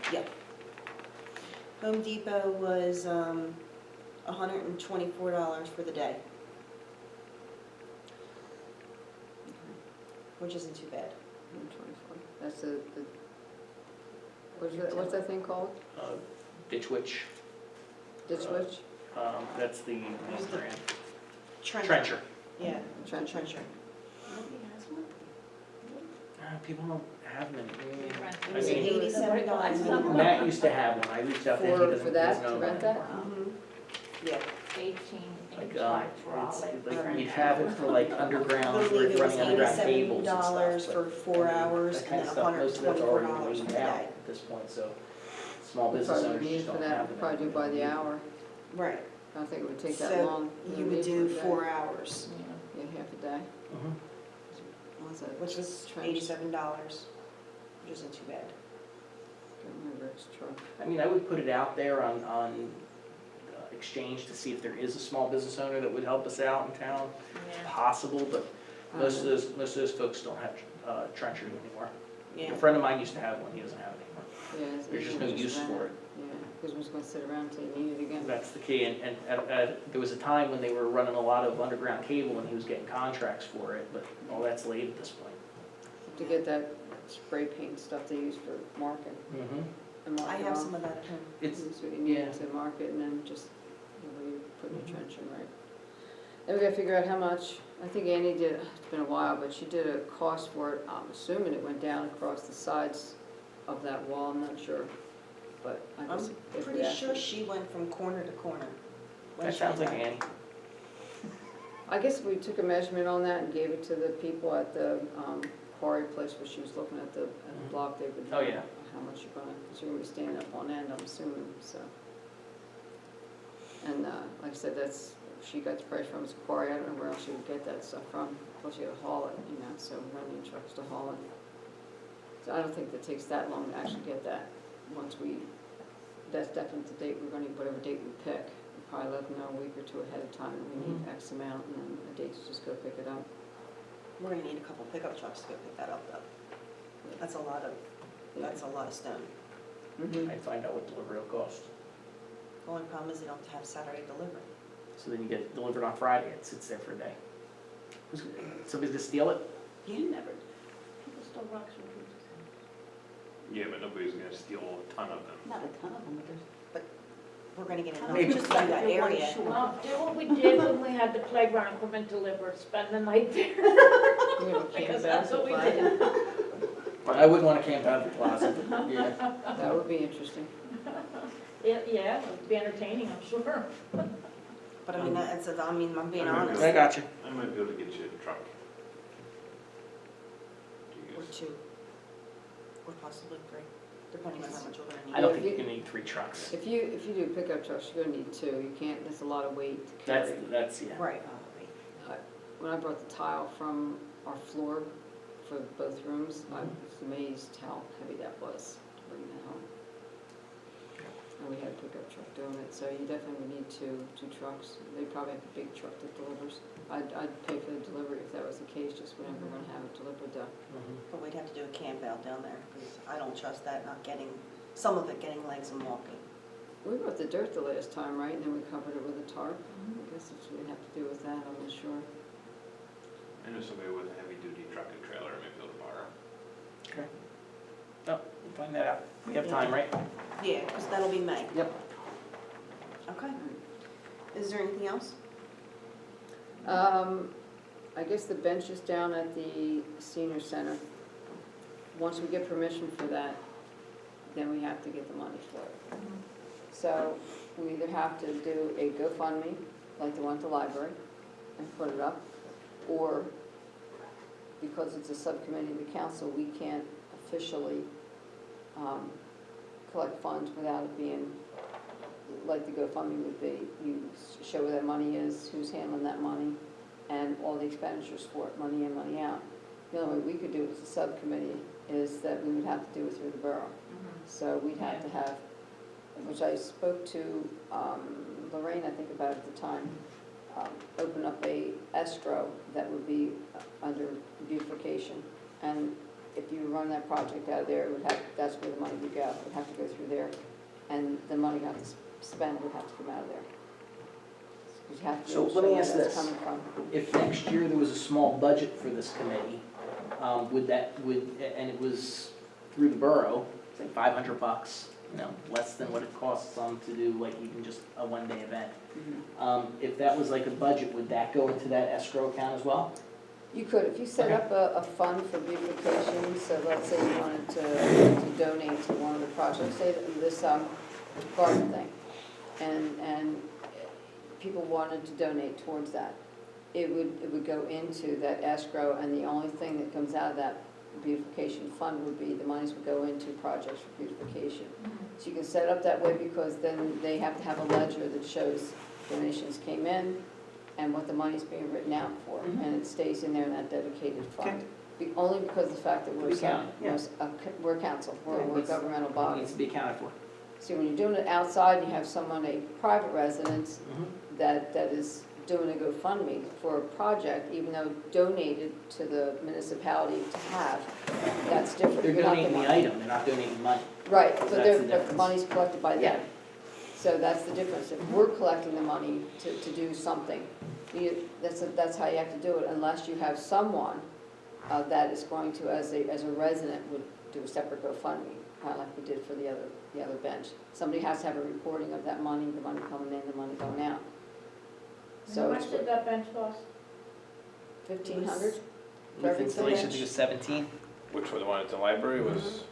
Home Depot was $124 for the day, which isn't too bad. 124. That's what's that thing called? Ditch Witch, Ditch Witch? that's the Who's the- brand. Trencher. Trencher. Yeah, Trencher. trencher. Nobody has one? People don't have them. It I was mean, $87. Matt used to have one, I reached out to him, he For doesn't, that, doesn't know to about rent it that? anymore. Yeah, 18-inch Like, hydraulic. it's, like, we'd have it for like I underground, believe it was running underground cables and $87 stuff. for but, 4 I mean, hours that and kind then of stuff, most of that's already $124 for laid the out day. at this point, so small We business probably owners need just for don't that, have we them. probably do by the hour. right. I don't think it would take that So long. you would do for a day. 4 hours, Yeah, half a day. Mhm. What's that? which was Trench. $87, which isn't too bad. Don't remember Rick's truck. I mean, I would put it out there on Exchange to see if there is a small business owner that would help us out in town, possible, but most of those folks don't have trenchers anymore. Yeah. A friend of mine used to have one, he doesn't have it anymore. Yeah, it's There's just easier no to use rent for it. Yeah, because we're just gonna sit around until you need it again. That's the key, and there was a time when they were running a lot of underground cable and he was getting contracts for it, but all that's late at this point. To get that spray paint stuff they use for marking. And mark I it have on. some of that at home. It's, That's what you need yeah. to mark it and then just, where you put your Mhm. trench in, right? Then we gotta figure out how much, I think Annie did, it's been a while, but she did a cost for it, I'm assuming it went down across the sides of that wall, I'm not sure. But I guess I'm if we pretty ask sure her- she went from corner to corner. when that she sounds like did Annie. I guess if we took a measurement on that and gave it to the people at the quarry place where she was looking at the Mhm. block, they would Oh, know yeah. how much you're gonna, because you're gonna be standing up on end, I'm assuming, so. And like I said, that's, she got the price from his quarry, I don't know where else she would get that stuff from, plus you gotta haul it, you know, so we're gonna need trucks to haul it. So I don't think that takes that long to actually get that, once we, that's definitely the date, we're gonna, whatever date we pick, we'll probably let them know a week or two ahead of time that we need X amount, and then a date to just go pick it up. We're gonna need a couple pickup trucks to go pick that up though. That's a lot of stone. Mhm. I'd find out what delivery will cost. The only problem is they don't have Saturday delivery. So then you get it delivered on Friday, it sits there for a day. Somebody's gonna steal it? You never. People still rocks from pieces. Yeah, but nobody's gonna steal a ton of them. Not a ton of them, but there's. We're gonna get enough Maybe. just to do that area. Well, do what we did when we had the playground equipment delivered, spend the night there, We're gonna camp because out that's at what the we plaza. did. I wouldn't wanna camp out at the plaza, but yeah. That would be interesting. Yeah, it would be entertaining, I'm sure. But I mean, I'm being I mean, honest. I got you. I might be able to get you a truck. Or 2. Or possibly 3, depending on how much we're gonna need. I don't think you can need 3 trucks. If you do pickup trucks, you're gonna need 2, you can't, that's a lot of weight to carry. That's, yeah. Right. When I brought the tile from our floor for both rooms, I was amazed how heavy that was to bring that home. And we had a pickup truck doing it, so you definitely would need two trucks. They probably have a big truck that delivers. I'd pay for the delivery if that was the case, just whenever we're gonna have it delivered though. Mhm. But we'd have to do a camp out down there, because I don't trust that not getting, some of it getting legs and walking. We brought the dirt the last time, right, and then we covered it with a tarp, I guess that's what we have to do with that, I'm not sure. I know somebody with a heavy-duty truck and trailer, I might be able to borrow. Okay. No, we'll find that out. We have time, right? Yeah, because that'll be May. Yep. Okay. Is there anything else? I guess the bench is down at the senior center. Once we get permission for that, then we have to get the money for it. So we either have to do a GoFundMe, like the one at the library, and put it up, or because it's a subcommittee of the council, we can't officially collect funds without it being, like the GoFundMe would be. You show where that money is, who's handling that money, and all the expenditures for it, money in, money out. The only way we could do it as a subcommittee is that we would have to do it through the borough. So we'd have to have, which I spoke to Lorraine, I think, about at the time, open up a escrow that would be under beautification. And if you run that project out of there, it would have, that's where the money would go. It would have to go through there, and the money you have to spend would have to come out of there. You have to So show let me where ask that's this. coming from. If next year there was a small budget for this committee, and it was through the borough, say $500, less than what it costs them to do like even just a one-day event. If that was like a budget, would that go into that escrow account as well? You could, if you set Okay. up a fund for beautification, so let's say you wanted to donate to one of the projects, say this garden thing, and people wanted to donate towards that, it would go into that escrow, and the only thing that comes out of that beautification fund would be, the monies would go into projects for beautification. So you can set it up that way, because then they have to have a ledger that shows donations came in and what the money's being written out for, and it stays in there in that dedicated fund. Only because of the fact that we're we're council, we're a governmental It body. needs to be accounted for. See, when you're doing it outside, you have someone, a private residence, that is doing a GoFundMe for a project, even though donated to the municipality to have, that's different. They're You're not donating the one. item, they're not donating money. Right, but That's the the difference. money's collected by Yeah. them. So that's the difference. If we're collecting the money to do something, that's how you have to do it, unless you have someone that is going to, as a resident, would do a separate GoFundMe, kind of like we did for the other bench. Somebody has to have a reporting of that money, the money coming in, the money going out. How So much it's did that bench cost? 1,500 for With every installation, I bench. think it was 17. Which one, the one at the library was?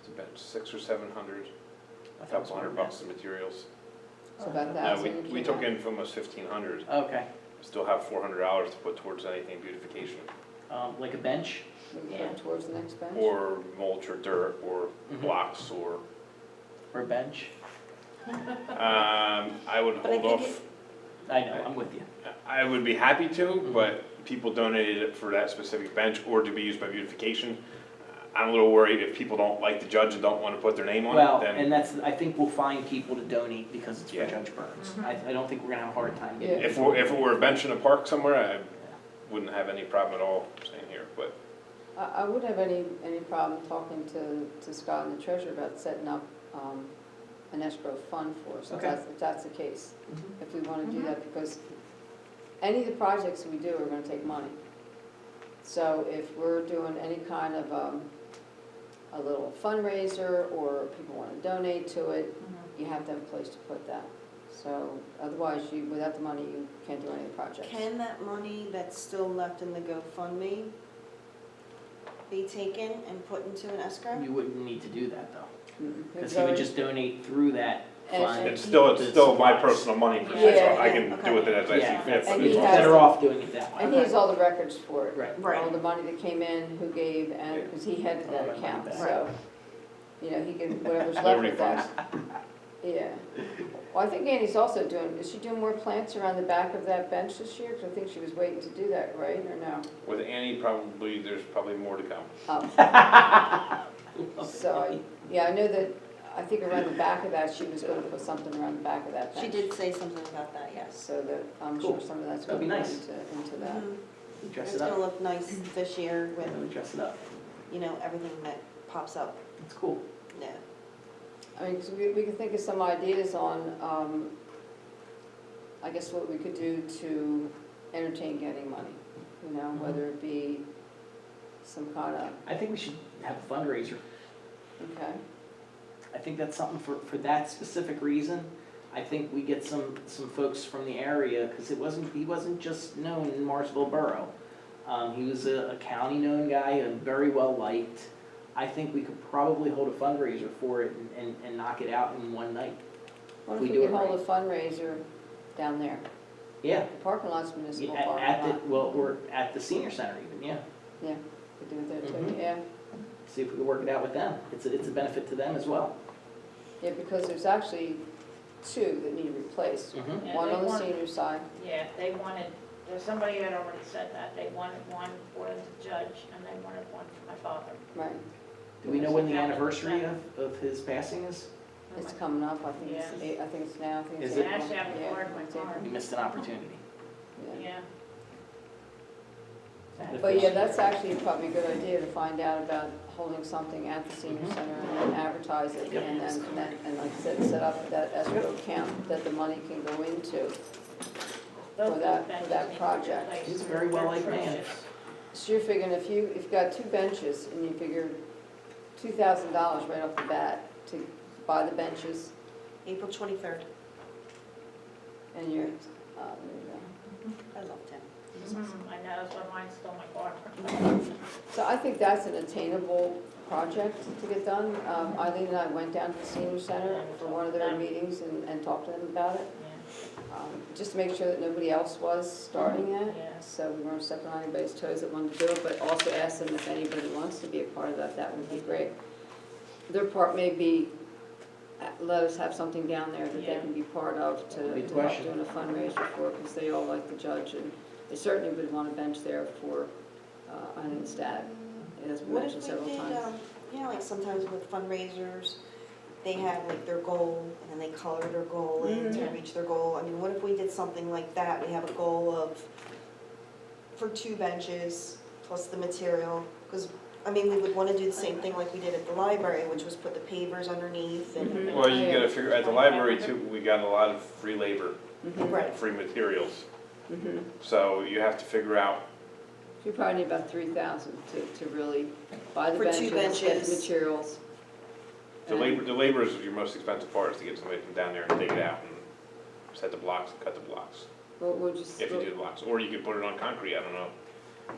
It's about 600 or 700, I a thought it was couple $100 more. in materials. So about No, 1,000. we took in from almost 1,500, Okay, still have $400 to put towards anything beautification, like a bench? We go towards the next bench. or mulch or dirt, or blocks, or, Or a bench? I would But I hold think off. I know, I'm with you. I would be happy to, but people donated it for that specific bench or to be used by beautification. I'm a little worried if people don't like the judge and don't want to put their name on Well, it, then and I think we'll find people to donate because it's for Yeah. Judge Burns. I don't think we're gonna have a hard time getting. Yeah. if it were a bench in a park somewhere, I wouldn't have any problem at all staying here, but I wouldn't have any problem talking to Scott and the treasurer about setting up an escrow fund for us, Okay. if that's the case. Mhm. If we want to do that, because any of the projects we do are going to take money. So if we're doing any kind of a little fundraiser, or people want to donate to it, you have to have a place to put that. So otherwise, without the money, you can't do any of the projects. Can that money that's still left in the GoFundMe be taken and put into an escrow? You wouldn't need to do that though, Mhm. because he would just donate through that And- fund. it's still my supplies. personal money, per Yeah, se, so yeah, I can okay. do with it as I see Yeah, fit. And but he You're has- better off doing it that way. And he has all the records for it. Right. Right. All the money that came in, who gave, and, because he headed All that my money account, back. so, he can, whatever's No left with refunds. that. Yeah. Well, I think Annie's also is she doing more plants around the back of that bench this year? Because I think she was waiting to do that, right, or no? With Annie, there's probably more to come. Oh. So, I know that, I think around the back of that, she was gonna put something around the back of that bench. She did say something about that, yes. So that, I'm Cool. sure some of that's That'd be gonna go nice. into that. Mhm. Dress It's it gonna up. look nice this year with, Dress it up. everything that pops up, It's cool. yeah. I mean, 'cause we could think of some ideas on, I guess what we could do to entertain getting money, you know, whether it be some kind of, I think we should have a fundraiser. okay, I think that's something for that specific reason. I think we get some folks from the area, because he wasn't just known in Morrisville Borough. He was a county-known guy and very well-liked. I think we could probably hold a fundraiser for it and knock it out in one night. what if We we do could it hold right. a fundraiser down there? Yeah, The parking lot's municipal at parking the, lot. well, we're at the senior center even, yeah. Yeah, we could do it there too, Mhm. yeah. See if we can work it out with them. It's a benefit to them as well. Yeah, because there's actually two that need replaced. Mhm. Yeah, One they on the want- senior side. Yeah, they wanted, there's somebody had already said that, they wanted one for the judge, and they wanted one for my father. Right, Do we know when the anniversary of his passing is? it's coming up, I think it's, Yeah. I think it's now, I think it's Is it? April. I actually have a Yeah, card in my it's April. car. We missed an opportunity. Yeah. Yeah. But yeah, that's actually probably a good idea to find out about holding something at the senior Mhm. center and then advertise it Yep. and then, and like I said, set up that escrow account that the money can go into. Both that- those benches that need to be project. replaced. He's a very They're well-liked man. atrocious. So you're figuring if you've got two benches and you figure $2,000 right off the bat to buy the benches April 23rd. and you're, there you I love Tim. I know, that's why mine stole my car. go. So I think that's an attainable project to get done. Eileen and I went down to the senior center for one of their meetings and talked to them about it. Just to make sure that nobody else was starting it. Yeah. So we weren't stepping on anybody's toes that wanted to do it, but also ask them if anybody wants to be a part of that, that would be great. Their part may be, let us have something down there that they Yeah. can be part of to Good help question. doing a fundraiser for, because they all like the judge, and they certainly would want a bench there for Eileen Stagg. It has been What mentioned if we several did, times. you know, like sometimes with fundraisers, they have like their goal, and then they color their goal in to Mhm. reach their goal. I mean, what if we did something like that? We have a goal of, for 2 benches, plus the material, because, I mean, we would want to do the same thing like we did at the library, which was put the pavers underneath and, Mhm. Well, you gotta figure, at the library too, we got a lot of free labor, Mhm. right. free materials. Mhm. So you have to figure out, You probably need about 3,000 to really buy the For 2 benches, get the benches. materials. the labor is your most expensive part, is to get somebody to come down there and dig it out and set the blocks and cut the blocks, We'll just. if you do the blocks. Or you could put it on concrete, I don't know.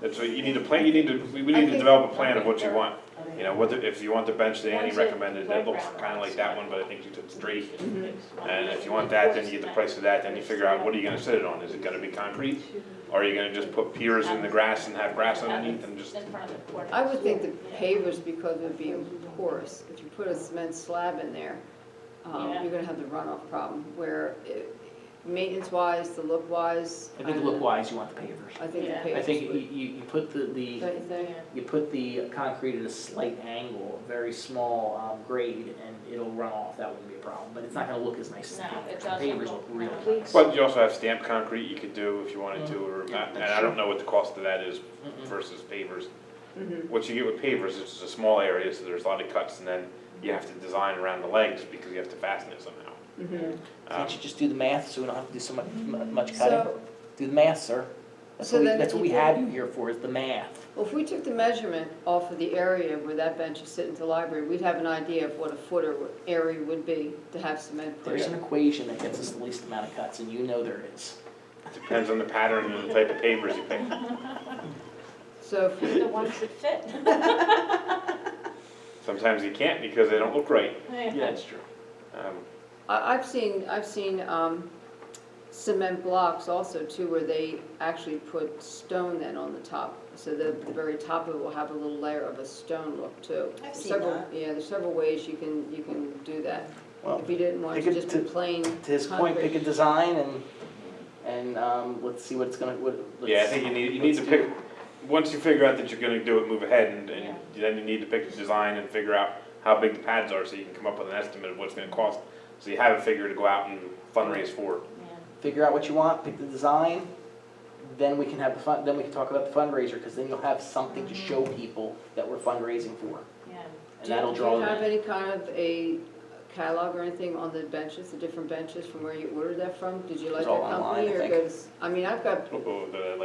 That's what, you need to plan, we I need to think- develop a plan of what you want. You know, if you want the bench that Annie recommended, that looks kinda like that one, but I think it's straight. And if you want that, then you get the price of that, then you figure out, what are you gonna sit it on? Is it gonna be concrete? Or are you gonna just put piers in the grass and have grass underneath and just, In front of the court. I would think the pavers, because it would be porous, if you put a cement slab in there, Yeah. you're gonna have the runoff problem, where maintenance-wise, the look-wise. I think look-wise, you want the pavers. I think the Yeah. pavers I think you, would, you put the, don't you think? you put the concrete at a slight angle, a very small grade, and it'll run off, that wouldn't be a problem, but it's not gonna look as nice as the No, pavers. it The doesn't pavers look- look real no. nice. but you also have stamped concrete you could do if you wanted to, or, Yeah, and that's I don't true. know what the cost of that is Mm-mm. versus pavers. Mhm. What you get with pavers is just a small area, so there's a lot of cuts, and then you have to design around the legs because you have to fasten it somehow. Mhm. Can't you just do the math, so we don't have to do so much cutting? So, Do the math, sir. That's So what we, then that's if what we you have did- you here for, is the math. well, if we took the measurement off of the area where that bench is sitting to the library, we'd have an idea of what a footer area would be to have cement put There's an in. equation that gets us the least amount of cuts, and you know there is. Depends on the pattern and the type of pavers you pick. So if we, The ones that fit. Sometimes you can't because they don't look right. That's true. I've seen cement blocks also too, where they actually put stone then on the top. So the very top of it will have a little layer of a stone look too. I've There's seen several- that. Yeah, there's several ways you can do that. Well, If you didn't want pick to it just be to- plain to his point, pick a concrete. design and let's see what it's gonna, let's. Yeah, I think you need to let's pick, do- once you figure out that you're gonna do it, move ahead, and then you need to pick the design and figure out how big the pads are, so you can come up with an estimate of what it's gonna cost. So you have a figure to go out and fundraise for. Figure out what you want, pick the design, then we can have then we can talk about the fundraiser, because then you'll have something to show people that we're fundraising for. Yeah. And that'll draw Do you them have in. any kind of a catalog or anything on the benches, the different benches from where you ordered that from? Did you like It's that all online, company I or think. goes, I mean, I've got Oh, the,